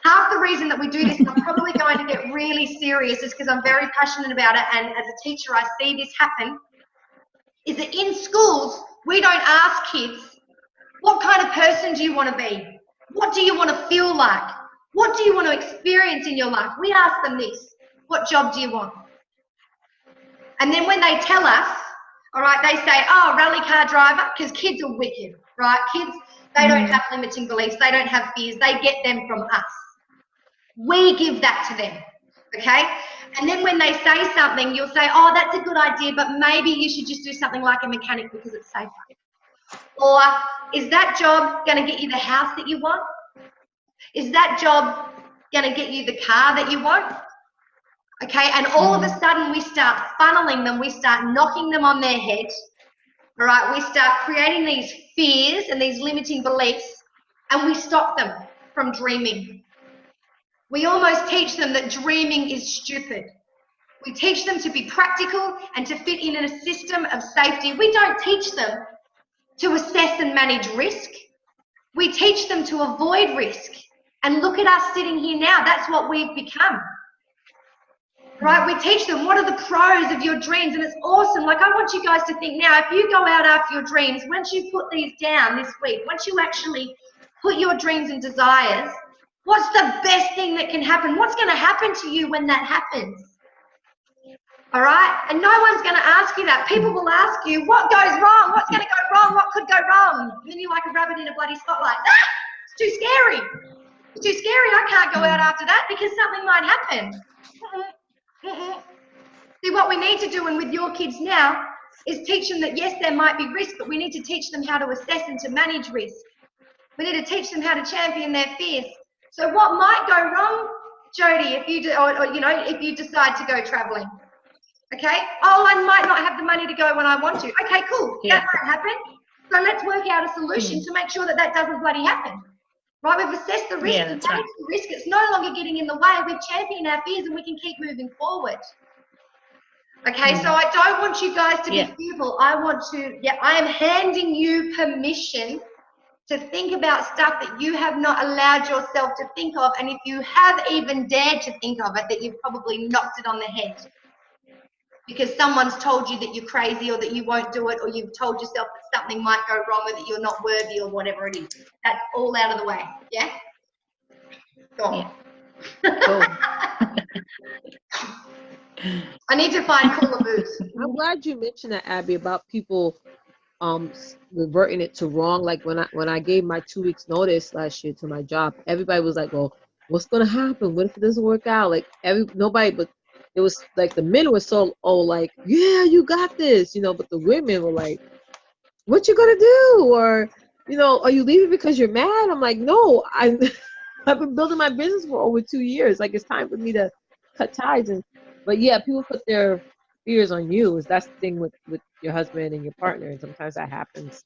half the reason that we do this, and I'm probably going to get really serious, is because I'm very passionate about it, and as a teacher I see this happen, is that in schools, we don't ask kids, what kind of person do you want to be? What do you want to feel like? What do you want to experience in your life? We ask them this, what job do you want? And then when they tell us, all right, they say, oh, rally car driver, because kids are wicked, right? Kids, they don't have limiting beliefs. They don't have fears. They get them from us. We give that to them, okay? And then when they say something, you'll say, oh, that's a good idea, but maybe you should just do something like a mechanic because it's safer. Or is that job going to get you the house that you want? Is that job going to get you the car that you want? Okay, and all of a sudden we start funneling them, we start knocking them on their head, all right? We start creating these fears and these limiting beliefs, and we stop them from dreaming. We almost teach them that dreaming is stupid. We teach them to be practical and to fit in a system of safety. We don't teach them to assess and manage risk. We teach them to avoid risk. And look at us sitting here now. That's what we've become. Right? We teach them what are the pros of your dreams, and it's awesome. Like, I want you guys to think now, if you go out after your dreams, once you put these down this week, once you actually put your dreams and desires, what's the best thing that can happen? What's going to happen to you when that happens? All right? And no one's going to ask you that. People will ask you, what goes wrong? What's going to go wrong? What could go wrong? And then you're like a rabbit in a bloody spotlight. Ah! It's too scary. It's too scary. I can't go out after that because something might happen. See, what we need to do, and with your kids now, is teach them that yes, there might be risk, but we need to teach them how to assess and to manage risk. We need to teach them how to champion their fears. So what might go wrong, Jody, if you do, or you know, if you decide to go traveling? Okay. Oh, I might not have the money to go when I want to. Okay, cool. Yeah. That might happen. So let's work out a solution to make sure that that doesn't bloody happen. Right, we've assessed the risk, Yeah, that's right. the risk, it's no longer getting in the way, we've championed our fears and we can keep moving forward. Okay, so I don't want you guys to be fearful. I am handing you permission to think about stuff that you have not allowed yourself to think of, and if you have even dared to think of it, that you've probably knocked it on the head. Because someone's told you that you're crazy or that you won't do it, or you've told yourself that something might go wrong or that you're not worthy or whatever it is. That's all out of the way, yeah? Go on. Yeah. Cool. I need to find cooler boots. I'm glad you mentioned that, Abby, about people reverting it to wrong. Like when I gave my 2 weeks notice last year to my job, everybody was like, well, what's gonna happen? What if it doesn't work out? Like nobody, but it was like the men were so like, yeah, you got this, you know, but the women were like, what you gonna do? Or, you know, are you leaving because you're mad? I'm like, no, I've been building my business for over 2 years. Like, it's time for me to cut ties. But yeah, people put their fears on you. That's the thing with your husband and your partner, and sometimes that happens.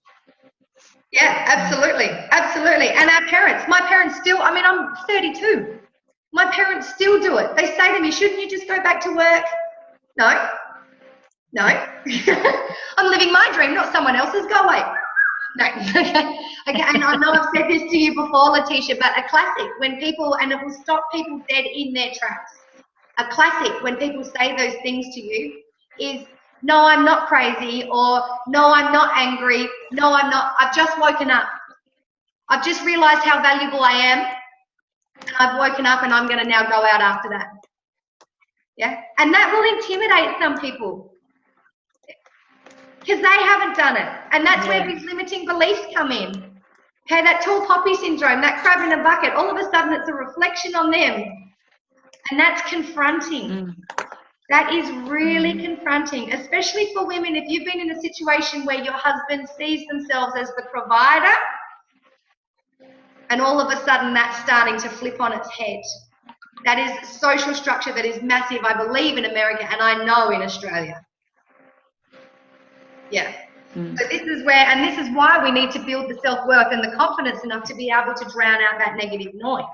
Yeah, absolutely, absolutely. And our parents, my parents still, I mean, I'm 32. My parents still do it. They say to me, shouldn't you just go back to work? No. No. I'm living my dream, not someone else's. Go away. No. Okay. And I know I've said this to you before, Letitia, but a classic when people, and it will stop people dead in their tracks. A classic when people say those things to you is, no, I'm not crazy, or no, I'm not angry, no, I'm not, I've just woken up. I've just realized how valuable I am, and I've woken up and I'm going to now go out after that. Yeah? And that will intimidate some people because they haven't done it. And that's where these limiting beliefs come in. Okay, that tall poppy syndrome, that crab in a bucket, all of a sudden it's a reflection on them. And that's confronting. That is really confronting, especially for women. If you've been in a situation where your husband sees themselves as the provider, and all of a sudden that's starting to flip on its head. That is social structure that is massive, I believe, in America, and I know in Australia. Yeah. So this is where, and this is why we need to build the self-worth and the confidence enough to be able to drown out that negative noise.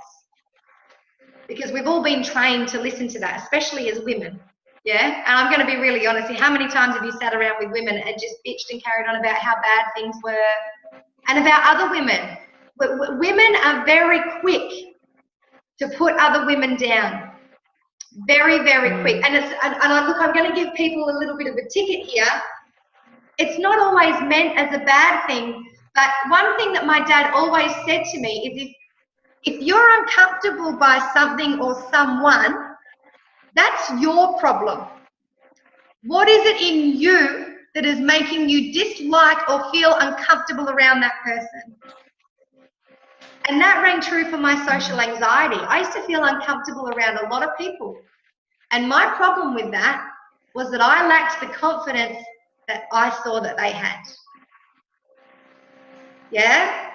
Because we've all been trained to listen to that, especially as women. Yeah, and I'm going to be really honest here. How many times have you sat around with women and just bitched and carried on about how bad things were and about other women? Women are very quick to put other women down. Very, very quick. And look, I'm going to give people a little bit of a ticket here. It's not always meant as a bad thing, but one thing that my dad always said to me is if you're uncomfortable by something or someone, that's your problem. What is it in you that is making you dislike or feel uncomfortable around that person? And that rang true for my social anxiety. I used to feel uncomfortable around a lot of people. And my problem with that was that I lacked the confidence that I saw that they had. Yeah?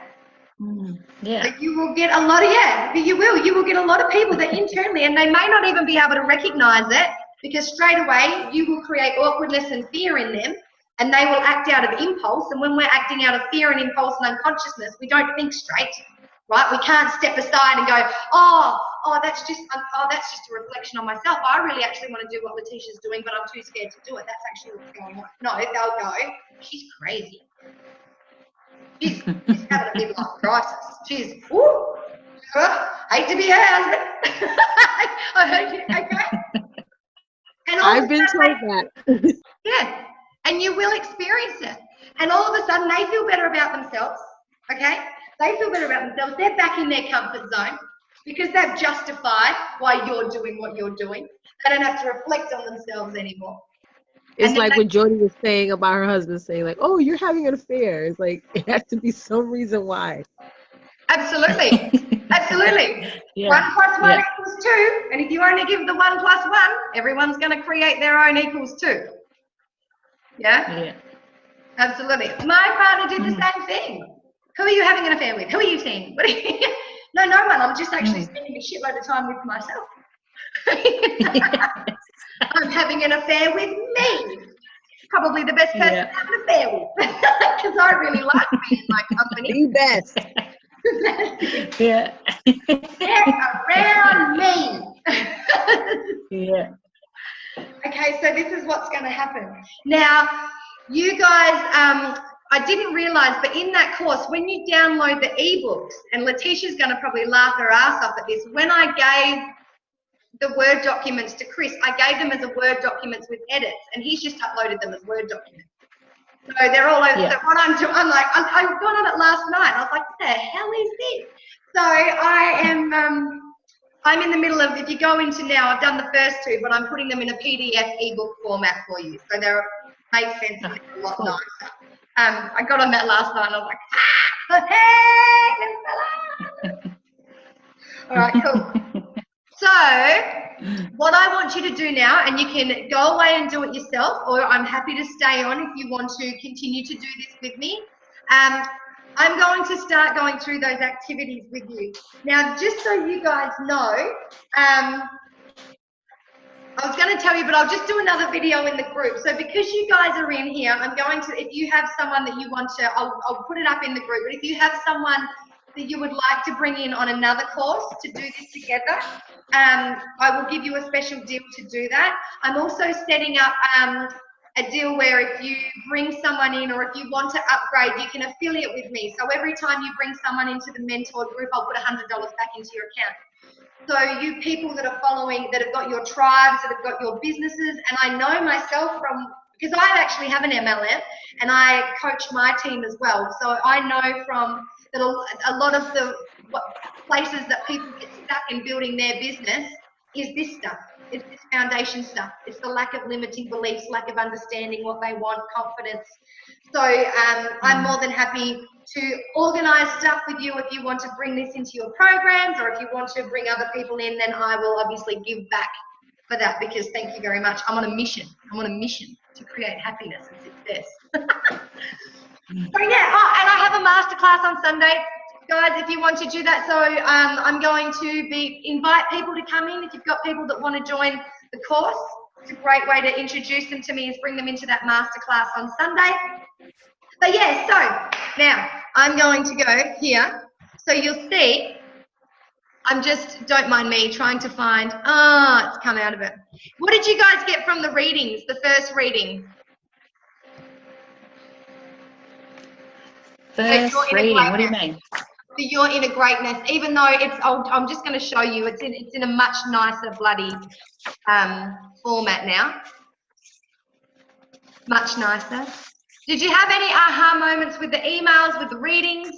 Yeah. So you will get a lot of, you will get a lot of people that internally, and they may not even be able to recognize it, because straight away you will create awkwardness and fear in them, and they will act out of impulse. And when we're acting out of fear and impulse and unconsciousness, we don't think straight, right? We can't step aside and go, that's just a reflection on myself. I really actually want to do what Letitia's doing, but I'm too scared to do it. That's actually what's going on. No, they'll go, she's crazy. She's having a midlife crisis. She's, hate to be her husband. I heard you, okay? And I've been told that. Yeah, and you will experience it. And all of a sudden they feel better about themselves, okay? They feel better about themselves. They're back in their comfort zone because they've justified why you're doing what you're doing. They don't have to reflect on themselves anymore. It's like what Jody was saying about her husband saying, like, oh, you're having an affair. It's like, it has to be some reason why. Absolutely. Absolutely. Yeah. 1 + 1 equals 2. And if you only give the 1 + 1, everyone's going to create their own equals 2. Yeah? Absolutely. My partner did the same thing. Who are you having an affair with? Who are you seeing? No one. I'm just actually spending a shitload of time with myself. I'm having an affair with me. Probably the best person to have an affair with. Because I really like being in my company. The best. Yeah. Get around me. Yeah. Okay, so this is what's going to happen. Now, you guys, I didn't realize, but in that course, when you download the ebooks, and Letitia's going to probably laugh her ass off at this, when I gave the Word documents to Chris, I gave them as a Word documents with edits, and he's just uploaded them as Word documents. So they're all over. So what I'm doing, I've gone on it last night, and I was like, what the hell is this? So I'm in the middle of, if you go into now, I've done the first 2, but I'm putting them in a PDF ebook format for you. So they make sense and they're a lot nicer. I got on that last night and I was like, hey, all right, cool. So what I want you to do now, and you can go away and do it yourself, or I'm happy to stay on if you want to continue to do this with me. I'm going to start going through those activities with you. Now, just so you guys know, I was going to tell you, but I'll just do another video in the group. So because you guys are in here, I'm going to, if you have someone that you want to, I'll put it up in the group. But if you have someone that you would like to bring in on another course to do this together, I will give you a special deal to do that. I'm also setting up a deal where if you bring someone in or if you want to upgrade, you can affiliate with me. So every time you bring someone into the mentor group, I'll put $100 back into your account. So you people that are following, that have got your tribes, that have got your businesses, and I know myself from, because I actually have an MLM and I coach my team as well. So I know from that a lot of the places that people get stuck in building their business is this stuff. It's this foundation stuff. It's the lack of limiting beliefs, lack of understanding what they want, confidence. So I'm more than happy to organize stuff with you if you want to bring this into your programs, or if you want to bring other people in, then I will obviously give back for that, because thank you very much. I'm on a mission. I'm on a mission to create happiness and success. So yeah, and I have a masterclass on Sunday. Guys, if you want to do that, so I'm going to invite people to come in. If you've got people that want to join the course, it's a great way to introduce them to me, is bring them into that masterclass on Sunday. But yeah, so now I'm going to go here. So you'll see, don't mind me trying to find, it's come out of it. What did you guys get from the readings, the first reading? First reading, what do you mean? For your inner greatness, even though I'm just going to show you, it's in a much nicer bloody format now. Much nicer. Did you have any aha moments with the emails, with the readings?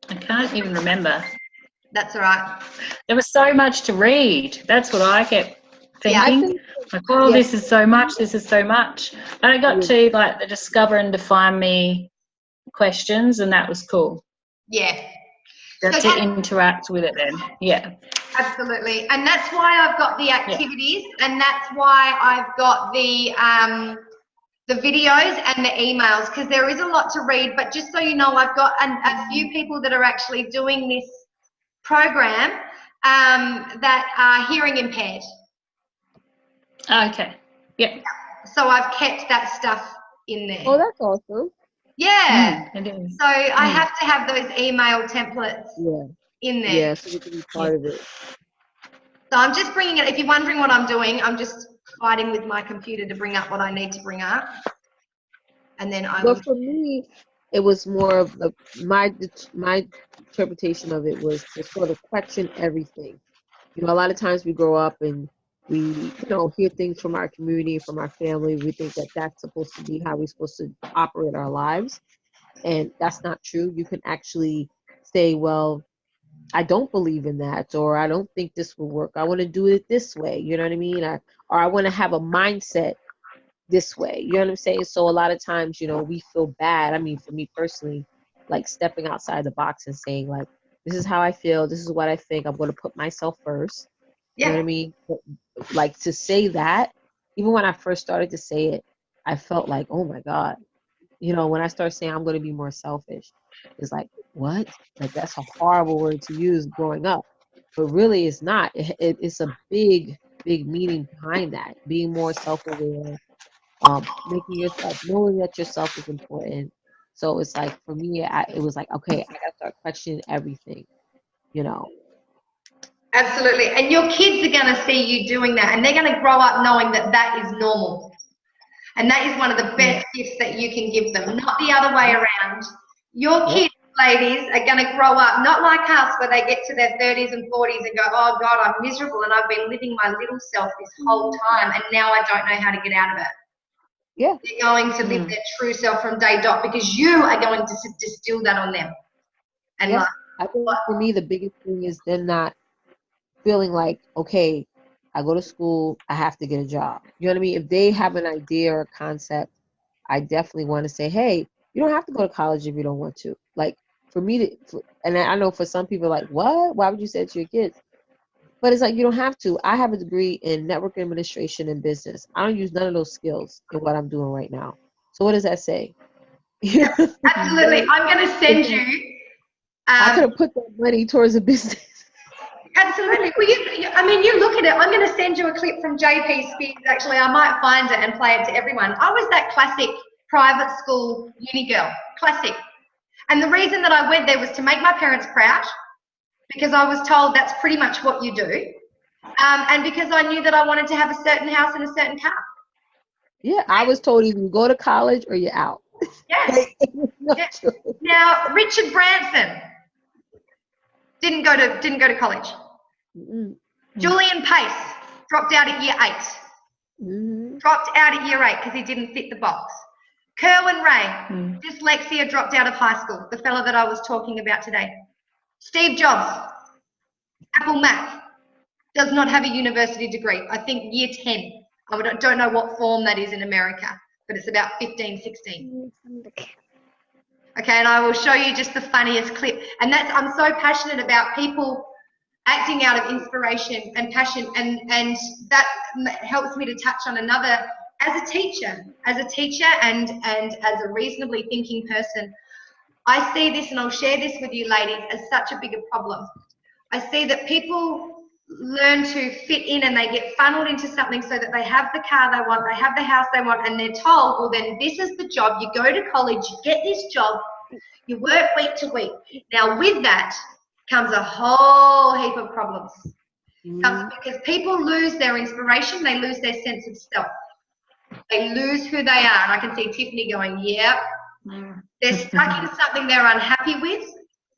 I can't even remember. That's all right. There was so much to read. That's what I kept thinking. Like, oh, this is so much, this is so much. And I got to like the discover and define me questions, and that was cool. Yeah. Just to interact with it then. Yeah. Absolutely. And that's why I've got the activities, and that's why I've got the videos and the emails, because there is a lot to read. But just so you know, I've got a few people that are actually doing this program that are hearing impaired. Okay. Yeah. So I've kept that stuff in there. Oh, that's awesome. Yeah. It is. So I have to have those email templates in there. Yeah, so you can be part of it. So I'm just bringing it. If you're wondering what I'm doing, I'm just fighting with my computer to bring up what I need to bring up. And then Well, for me, it was more of my interpretation of it was to sort of question everything. You know, a lot of times we grow up and we, hear things from our community, from our family. We think that that's supposed to be how we're supposed to operate our lives. And that's not true. You can actually say, well, I don't believe in that, or I don't think this will work. I want to do it this way. You know what I mean? Or I want to have a mindset this way. You know what I'm saying? So a lot of times, we feel bad. I mean, for me personally, like stepping outside the box and saying, like, this is how I feel. This is what I think. I'm going to put myself first. You know what I mean? Like, to say that, even when I first started to say it, I felt like, oh my God. When I started saying I'm going to be more selfish, it's like, what? Like, that's a horrible word to use growing up. But really, it's not. It's a big, big meaning behind that. Being more self-aware, knowing that yourself is important. So it's like, for me, it was like, okay, I got to start questioning everything, Absolutely. And your kids are going to see you doing that, and they're going to grow up knowing that that is normal. And that is one of the best gifts that you can give them, not the other way around. Your kids, ladies, are going to grow up not like us, where they get to their 30s and 40s and go, oh God, I'm miserable and I've been living my little self this whole time and now I don't know how to get out of it. Yeah. They're going to live their true self from day dot, because you are going to distill that on them. And I think for me, the biggest thing is them not feeling like, okay, I go to school, I have to get a job. You know what I mean? If they have an idea or a concept, I definitely want to say, hey, you don't have to go to college if you don't want to. Like, for me and I know for some people, like, what? Why would you say it to your kids? But it's like, you don't have to. I have a degree in network administration and business. I don't use none of those skills in what I'm doing right now. So what does that say? Absolutely. I'm going to send you. I could have put that money towards a business. Absolutely. Well, you look at it. I'm going to send you a clip from JP Spears. Actually, I might find it and play it to everyone. I was that classic private school uni girl. Classic. And the reason that I went there was to make my parents proud, because I was told that's pretty much what you do. And because I knew that I wanted to have a certain house and a certain car. Yeah, I was told either you go to college or you're out. Yes. No Yes. choice. Now, Richard Branson didn't go to college. Mm-mm. Julian Pace dropped out at year 8. Mhm. Dropped out at year 8 because he didn't fit the box. Kerwin Ray, dyslexia, dropped out of high school, the fella that I was talking about today. Steve Jobs, Apple Mac, does not have a university degree. I think year 10. Don't know what form that is in America, but it's about 15, 16. Okay, and I will show you just the funniest clip. And I'm so passionate about people acting out of inspiration and passion, and that helps me to touch on another. As a teacher and as a reasonably thinking person, I see this, and I'll share this with you ladies, as such a bigger problem. I see that people learn to fit in and they get funneled into something so that they have the car they want, they have the house they want, and they're told, well, then this is the job. You go to college, you get this job, you work week to week. Now, with that comes a whole heap of problems. Because people lose their inspiration, they lose their sense of self. They lose who they are. And I can see Tiffany going, yeah. They're stuck in something they're unhappy with.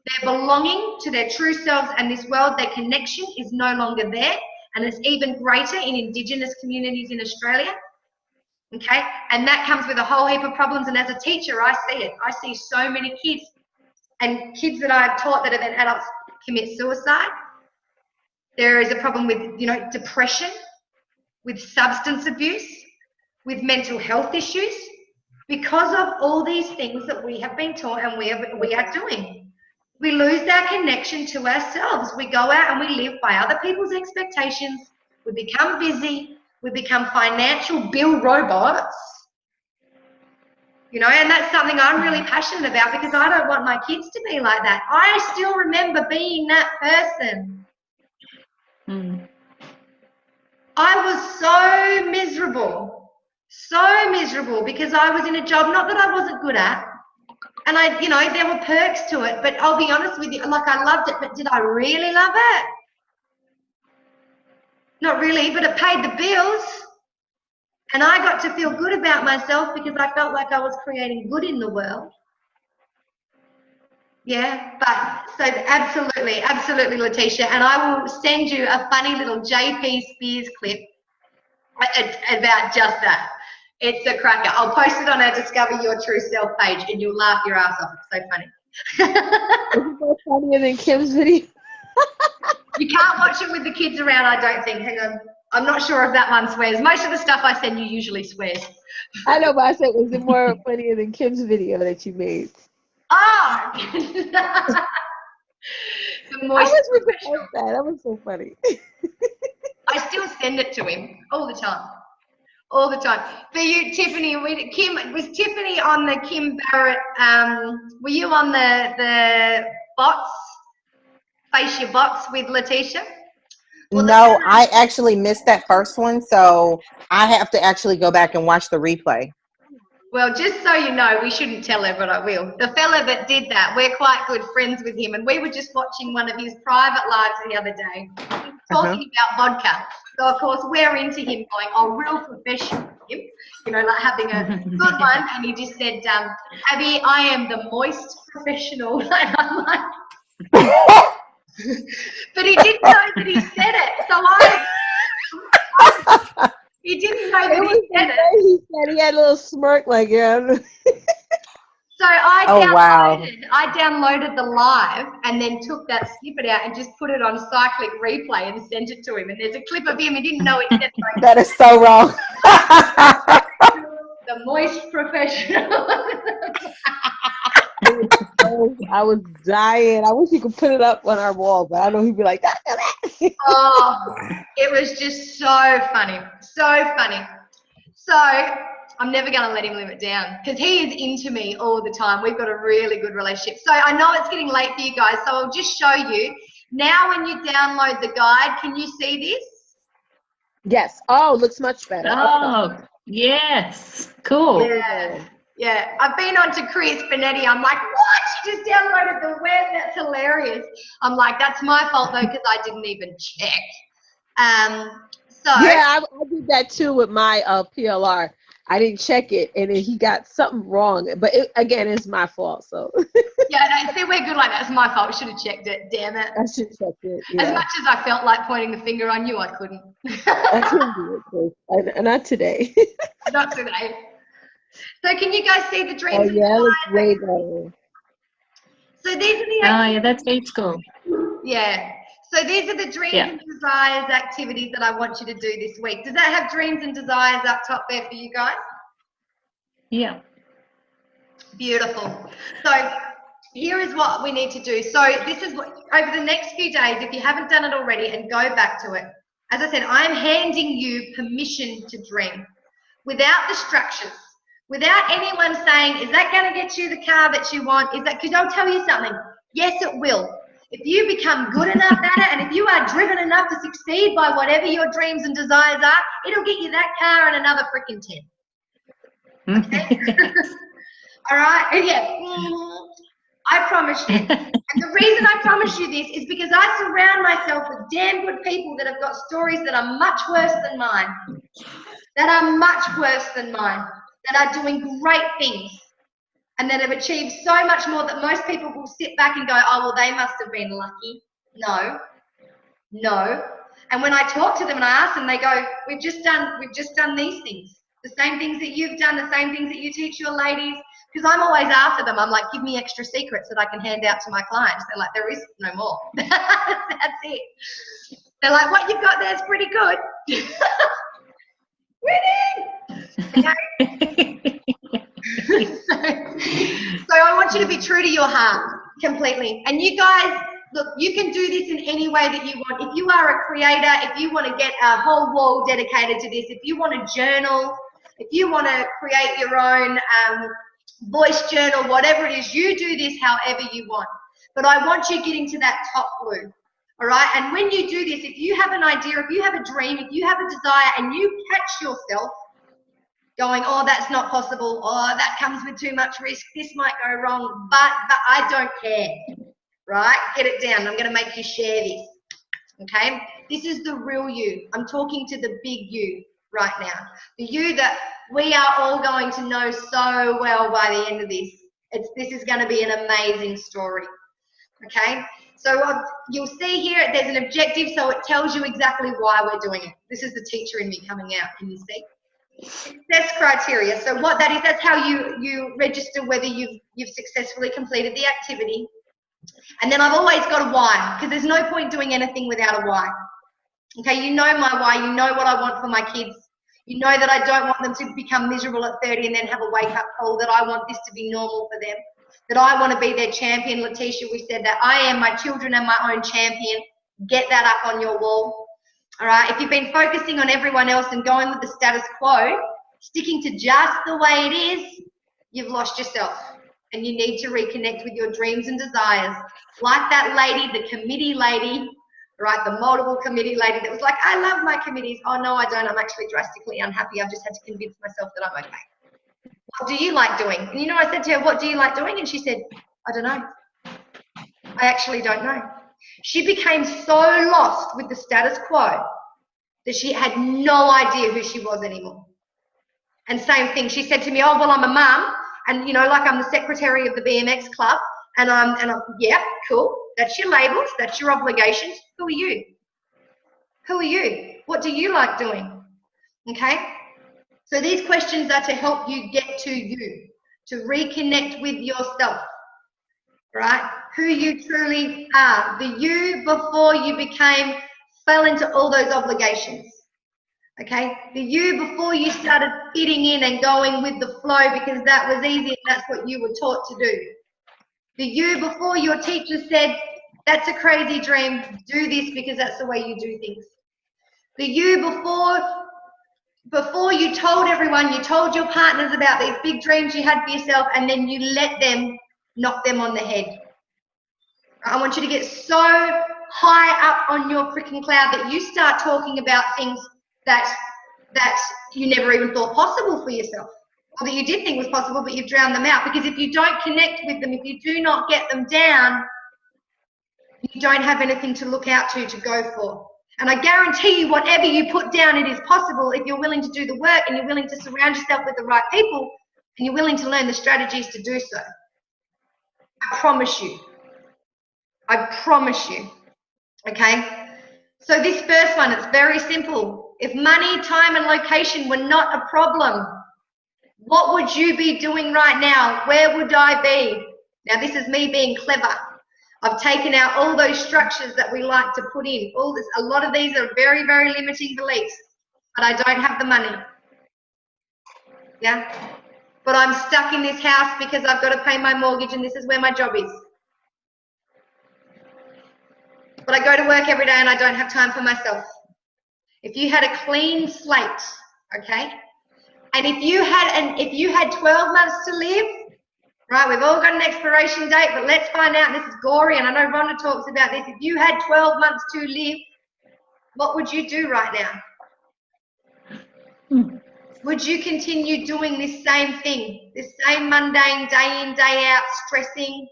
They're belonging to their true selves, and this world, their connection is no longer there. And it's even greater in Indigenous communities in Australia. Okay? And that comes with a whole heap of problems. And as a teacher, I see it. I see so many kids, and kids that I've taught that are then adults, commit suicide. There is a problem with, depression, with substance abuse, with mental health issues, because of all these things that we have been taught and we are doing. We lose our connection to ourselves. We go out and we live by other people's expectations. We become busy. We become financial bill robots. And that's something I'm really passionate about, because I don't want my kids to be like that. I still remember being that person. I was so miserable because I was in a job, not that I wasn't good at, and there were perks to it, but I'll be honest with you, I loved it, but did I really love it? Not really, but it paid the bills, and I got to feel good about myself because I felt like I was creating good in the world. Yeah, but so absolutely, Letitia, and I will send you a funny little JP Spears clip about just that. It's a cracker. I'll post it on our Discover Your True Self page, and you'll laugh your ass off. It's so funny. It's more funnier than Kim's video. You can't watch it with the kids around, I don't think. Hang on. I'm not sure if that one swears. Most of the stuff I send you usually swears. I know, but I said, was it more funnier than Kim's video that you made? Oh! The moist professional. That was so funny. I still send it to him all the time. All the time. For you, Tiffany, was Tiffany on the Kim Barrett, were you on the bots, Face Your Bots with Letitia? Well, no, I actually missed that first one, so I have to actually go back and watch the replay. Well, just so you know, we shouldn't tell her, but I will. The fella that did that, we're quite good friends with him, and we were just watching one of his private lives the other day, talking about vodka. So, of course, we're into him going, oh, real professional, him, like having a good one. And he just said, Abby, I am the moist professional. And I'm like, but he didn't know that he said it. So he didn't know that he said it. He said he had a little smirk like, yeah. So I downloaded the live and then took that snippet out and just put it on Cyclic Replay and sent it to him. And there's a clip of him. He didn't know it said like, that is so wrong. The moist professional. I was dying. I wish you could put it up on our wall, but I know he'd be like, oh, it was just so funny. So funny. So I'm never going to let him live it down because he is into me all the time. We've got a really good relationship. So I know it's getting late for you guys, so I'll just show you. Now when you download the guide, can you see this? Yes. Oh, looks much better. Oh, yes. Cool. Yeah. I've been on to Chris Benetti. I'm like, what? She just downloaded the web? That's hilarious. I'm like, that's my fault though because I didn't even check. So Yeah, I did that too with my PLR. I didn't check it, and then he got something wrong. But again, it's my fault. So yeah, no, see, we're good like that. It's my fault. Should have checked it. Damn it. I should check it. As Yeah, much as I felt like pointing the finger on you, I couldn't. I couldn't do it. Not today. Not today. So can you guys see the Oh dreams? yeah, that was way better. So these are the Oh, yeah, that's deep school. yeah. So these are the dreams Yeah. and desires activities that I want you to do this week. Does that have dreams and desires up top there for you guys? Yeah. Beautiful. So here is what we need to do. So this is what, over the next few days, if you haven't done it already, and go back to it. As I said, I'm handing you permission to dream without distractions, without anyone saying, is that going to get you the car that you want? Is that, because I'll tell you something. Yes, it will. If you become good enough at it, and if you are driven enough to succeed by whatever your dreams and desires are, it'll get you that car and another freaking 10. Okay? All right? And yeah, I promise you. And the reason I promise you this is because I surround myself with damn good people that have got stories that are much worse than mine, that are doing great things, and that have achieved so much more that most people will sit back and go, oh, well, they must have been lucky. No. And when I talk to them and I ask them, they go, we've just done these things. The same things that you've done, the same things that you teach your ladies. Because I'm always after them. I'm like, give me extra secrets that I can hand out to my clients. They're like, there is no more. That's it. They're like, what you've got there is pretty good. Winning! Okay? So I want you to be true to your heart completely. And you guys, look, you can do this in any way that you want. If you are a creator, if you want to get a whole wall dedicated to this, if you want to journal, if you want to create your own voice journal, whatever it is, you do this however you want. But I want you getting to that top blue. All right? And when you do this, if you have an idea, if you have a dream, if you have a desire, and you catch yourself going, oh, that's not possible, oh, that comes with too much risk, this might go wrong, but I don't care, right? Get it down. I'm going to make you share this, okay? This is the real you. I'm talking to the big you right now, the you that we are all going to know so well by the end of this. This is going to be an amazing story, okay? So you'll see here there's an objective, so it tells you exactly why we're doing it. This is the teacher in me coming out, can you see? Success criteria. So what that is, that's how you register whether you've successfully completed the activity. And then I've always got a why, because there's no point doing anything without a why. Okay, you know my why, you know what I want for my kids. You know that I don't want them to become miserable at 30 and then have a wake-up call, that I want this to be normal for them, that I want to be their champion. Letitia, we said that. I am my children and my own champion. Get that up on your wall. All right, if you've been focusing on everyone else and going with the status quo, sticking to just the way it is, you've lost yourself. And you need to reconnect with your dreams and desires. Like that lady, the committee lady, right, the multiple committee lady that was like, I love my committees. Oh, no, I don't. I'm actually drastically unhappy. I've just had to convince myself that I'm okay. What do you like doing? And you know, I said to her, what do you like doing? And she said, I don't know. I actually don't know. She became so lost with the status quo that she had no idea who she was anymore. And same thing, she said to me, oh, well, I'm a mum, and, you know, like I'm the secretary of the BMX club, and I'm yeah, cool. That's your labels, that's your obligations. Who are you? Who are you? What do you like doing? Okay? So these questions are to help you get to you, to reconnect with yourself, right? Who you truly are, the you before you fell into all those obligations, okay? The you before you started fitting in and going with the flow because that was easy and that's what you were taught to do. The you before your teacher said, that's a crazy dream, do this because that's the way you do things. The you before you told everyone, you told your partners about these big dreams you had for yourself and then you let them knock them on the head. I want you to get so high up on your freaking cloud that you start talking about things that you never even thought possible for yourself, or that you did think was possible, but you've drowned them out. Because if you don't connect with them, if you do not get them down, you don't have anything to look out to go for. And I guarantee you, whatever you put down, it is possible if you're willing to do the work and you're willing to surround yourself with the right people and you're willing to learn the strategies to do so. I promise you. I promise you. Okay? So this first one, it's very simple. If money, time, and location were not a problem, what would you be doing right now? Where would I be? Now, this is me being clever. I've taken out all those structures that we like to put in. A lot of these are very, very limiting beliefs, but I don't have the money. Yeah? But I'm stuck in this house because I've got to pay my mortgage and this is where my job is. But I go to work every day and I don't have time for myself. If you had a clean slate, okay? And if you had 12 months to live, right, we've all got an expiration date, but let's find out, this is gory, and I know Rhonda talks about this. If you had 12 months to live, what would you do right now? Would you continue doing this same thing, this same mundane, day in, day out, stressing,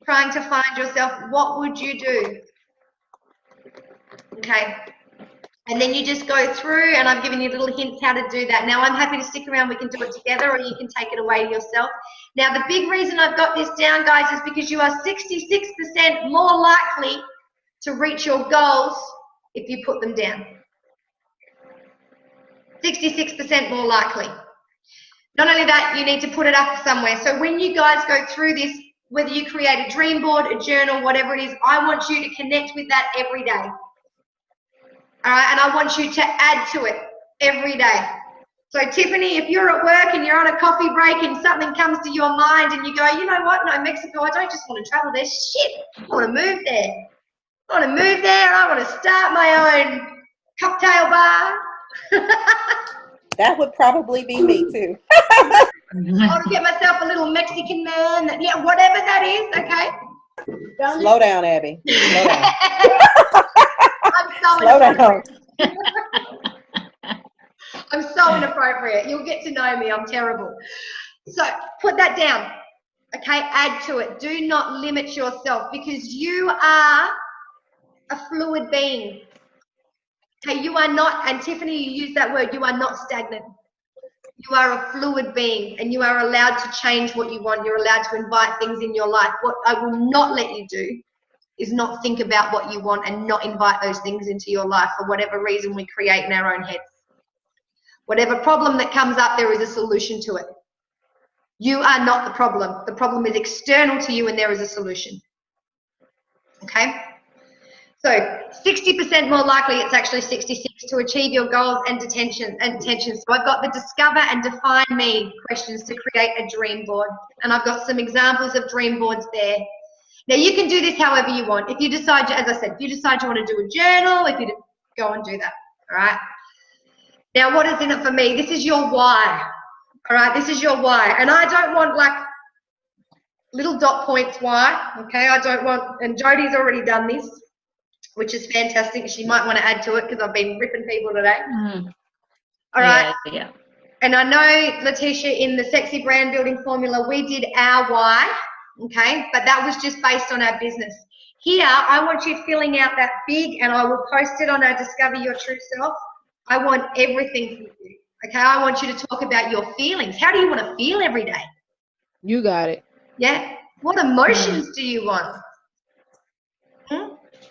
trying to find yourself? What would you do? Okay. And then you just go through, and I've given you little hints how to do that. Now, I'm happy to stick around. We can do it together, or you can take it away to yourself. Now, the big reason I've got this down, guys, is because you are 66% more likely to reach your goals if you put them down. 66% more likely. Not only that, you need to put it up somewhere. So when you guys go through this, whether you create a dream board, a journal, whatever it is, I want you to connect with that every day. All right, and I want you to add to it every day. So Tiffany, if you're at work and you're on a coffee break and something comes to your mind and you go, you know what, no, Mexico, I don't just want to travel there. Shit, I want to move there. I want to move there. I want to start my own cocktail bar. That would probably be me too. I want to get myself a little Mexican man. Yeah, whatever that is, okay? Slow down, Abby. Slow down. I'm so Slow down. I'm so inappropriate. You'll get to know me. I'm terrible. So put that down. Okay, add to it. Do not limit yourself because you are a fluid being. Okay, you are not, and Tiffany, you use that word, you are not stagnant. You are a fluid being and you are allowed to change what you want. You're allowed to invite things in your life. What I will not let you do is not think about what you want and not invite those things into your life for whatever reason we create in our own heads. Whatever problem that comes up, there is a solution to it. You are not the problem. The problem is external to you and there is a solution. Okay? So 60% more likely, it's actually 66, to achieve your goals and intentions. So I've got the discover and define me questions to create a dream board. And I've got some examples of dream boards there. Now you can do this however you want. If you decide, as I said, if you decide you want to do a journal, if you go and do that, all right? Now what is in it for me? This is your why, all right? This is your why. And I don't want like little dot points why, okay? I don't want, and Jodie's already done this, which is fantastic. She might want to add to it because I've been ripping people today. All right. Yeah. And I know, Letitia, in the Sexy Brand Building Formula, we did our why, okay? But that was just based on our business. Here, I want you filling out that big, and I will post it on our Discover Your True Self. I want everything from you, okay? I want you to talk about your feelings. How do you want to feel every day? You got it. Yeah? What emotions do you want?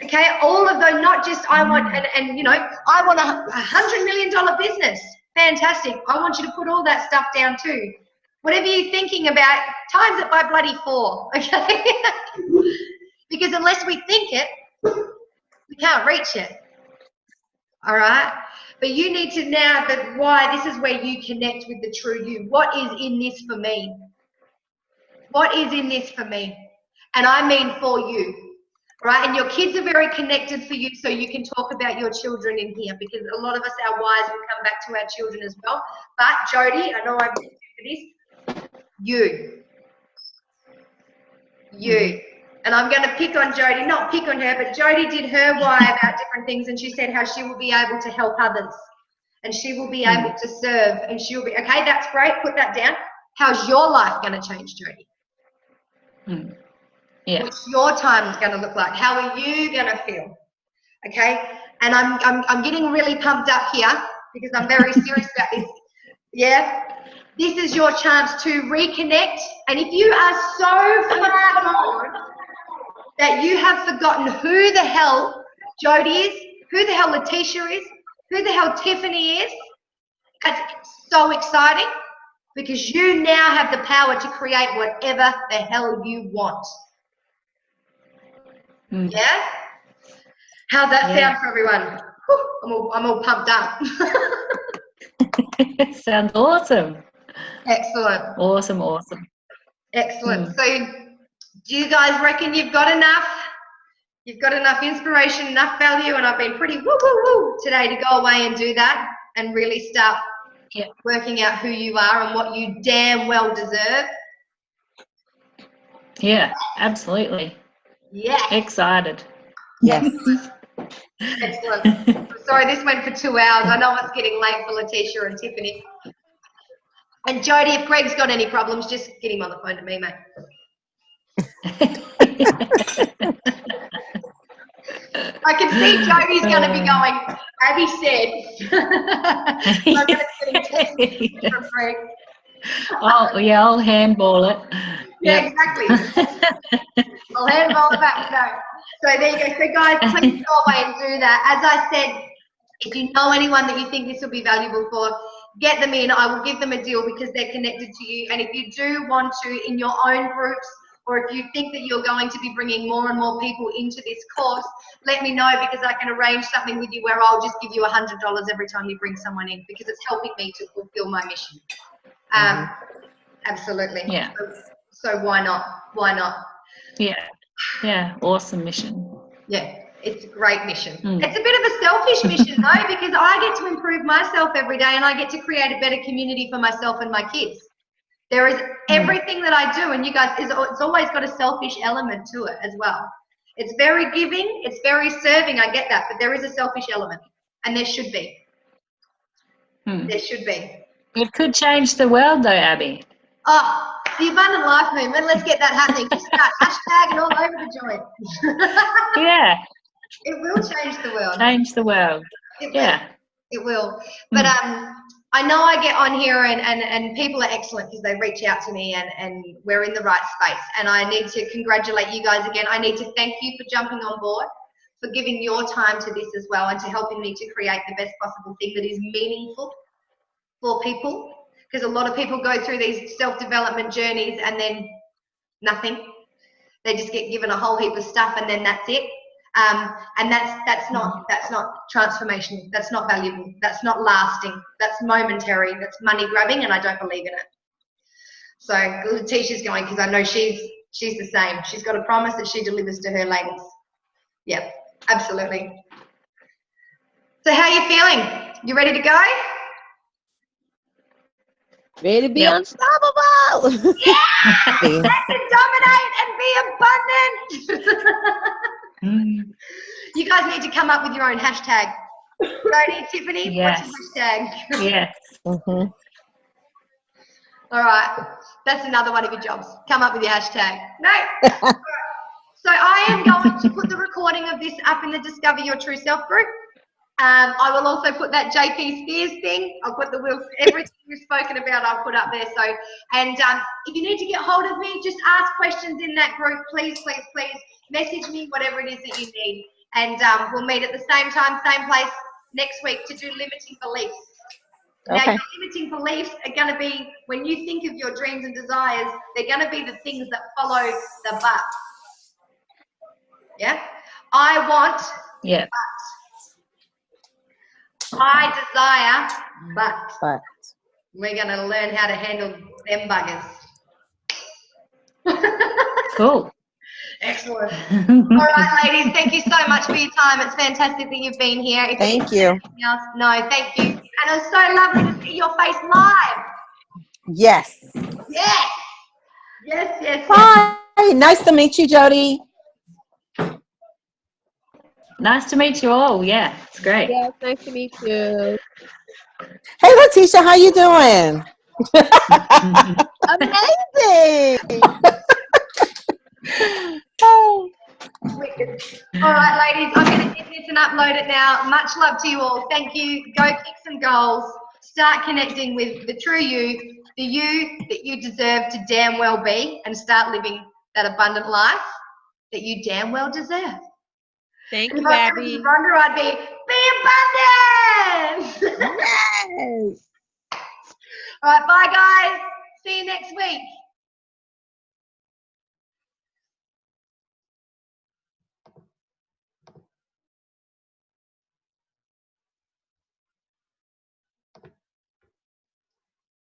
Okay, all of those, not just I want, and you know, I want a $100 million business. Fantastic. I want you to put all that stuff down too. Whatever you're thinking about, times it by bloody 4, okay? Because unless we think it, we can't reach it. All right? But you need to now, but why, this is where you connect with the true you. What is in this for me? What is in this for me? And I mean for you. Right, and your kids are very connected for you, so you can talk about your children in here because a lot of us, our whys will come back to our children as well. But Jodie, I know I'm for this. You. And I'm going to pick on Jodie, not pick on her, but Jodie did her why about different things, and she said how she will be able to help others, and she will be able to serve, and she'll be okay. That's great. Put that down. How's your life going to change, Jodie? Yeah. What's your time going to look like? How are you going to feel? Okay? and I'm getting really pumped up here because I'm very serious about this. Yeah, this is your chance to reconnect. And if you are so far gone that you have forgotten who the hell Jody is, who the hell Letitia is, who the hell Tiffany is, that's so exciting because you now have the power to create whatever the hell you want. Yeah? How's that sound for everyone? Whew, I'm all pumped up. Sounds awesome. Excellent. Awesome. Excellent. So do you guys reckon you've got enough? You've got enough inspiration, enough value, and I've been pretty woo today to go away and do that and really start working out who you are and what you damn well deserve. Yeah, absolutely. Yeah. Excited. Yes. Excellent. Sorry, this went for 2 hours. I know it's getting late for Letitia and Tiffany. And Jody, if Greg's got any problems, just get him on the phone to me, mate. I can see Jody's going to be going, Abby said. I'm going to get him from Greg. Oh, yeah, I'll handball it. Yeah, exactly. I'll handball it back. No. So there you go. So guys, please go away and do that. As I said, if you know anyone that you think this will be valuable for, get them in. I will give them a deal because they're connected to you. And if you do want to, in your own groups, or if you think that you're going to be bringing more and more people into this course, let me know because I can arrange something with you where I'll just give you $100 every time you bring someone in because it's helping me to fulfill my mission. Absolutely. Yeah. So why not? Why not? Yeah, awesome mission. Yeah, it's a great mission. It's a bit of a selfish mission though because I get to improve myself every day and I get to create a better community for myself and my kids. There is everything that I do, and you guys, it's always got a selfish element to it as well. It's very giving, it's very serving, I get that, but there is a selfish element, and there should be. There should be. It could change the world though, Abby. Oh, the Abundant Life Movement, let's get that happening. Just start hashtagging all over the joint. Yeah. It will change the world. Change the world. It will. But I know I get on here and people are excellent because they reach out to me and we're in the right space. And I need to congratulate you guys again. I need to thank you for jumping on board, for giving your time to this as well and to helping me to create the best possible thing that is meaningful for people. Because a lot of people go through these self-development journeys and then nothing. They just get given a whole heap of stuff and then that's it. And that's not transformation. That's not valuable. That's not lasting. That's momentary. That's money grabbing, and I don't believe in it. So Letitia's going because I know she's the same. She's got a promise that she delivers to her ladies. Yep, absolutely. So how are you feeling? You ready to go? Ready to be unstoppable. Yeah! Let's dominate and be abundant. You guys need to come up with your own hashtag. Jody, Tiffany, yes. What's your hashtag? Yes. All right. That's another one of your jobs. Come up with your hashtag. No. So I am going to put the recording of this up in the Discover Your True Self group. I will also put that JP Spears thing. I'll put everything you've spoken about, I'll put up there. So, and if you need to get hold of me, just ask questions in that group. Please, please, please message me, whatever it is that you need. And we'll meet at the same time, same place next week to do limiting beliefs. Now, your limiting beliefs are going to be, when you think of your dreams and desires, they're going to be the things that follow the but. Yeah? I want, but. I desire, but. We're going to learn how to handle them buggers. Cool. Excellent. All right, ladies, thank you so much for your time. It's fantastic that you've been here. Thank you. Else, no, thank you. And it's so lovely to see your face live. Yes. Yes. Yes, yes. Hi. Nice to meet you, Jody. Nice to meet you all. Yeah, it's great. Yes, nice to meet you. Hey, Letitia, how you doing? Amazing. Oh. wicked. All right, ladies, I'm going to end this and upload it now. Much love to you all. Thank you. Go kick some goals. Start connecting with the true you, the you that you deserve to damn well be, and start living that abundant life that you damn well deserve. Thank And you, if I Abby. was Rhonda, I'd be abundant. Yes. All right, bye, guys. See you next week.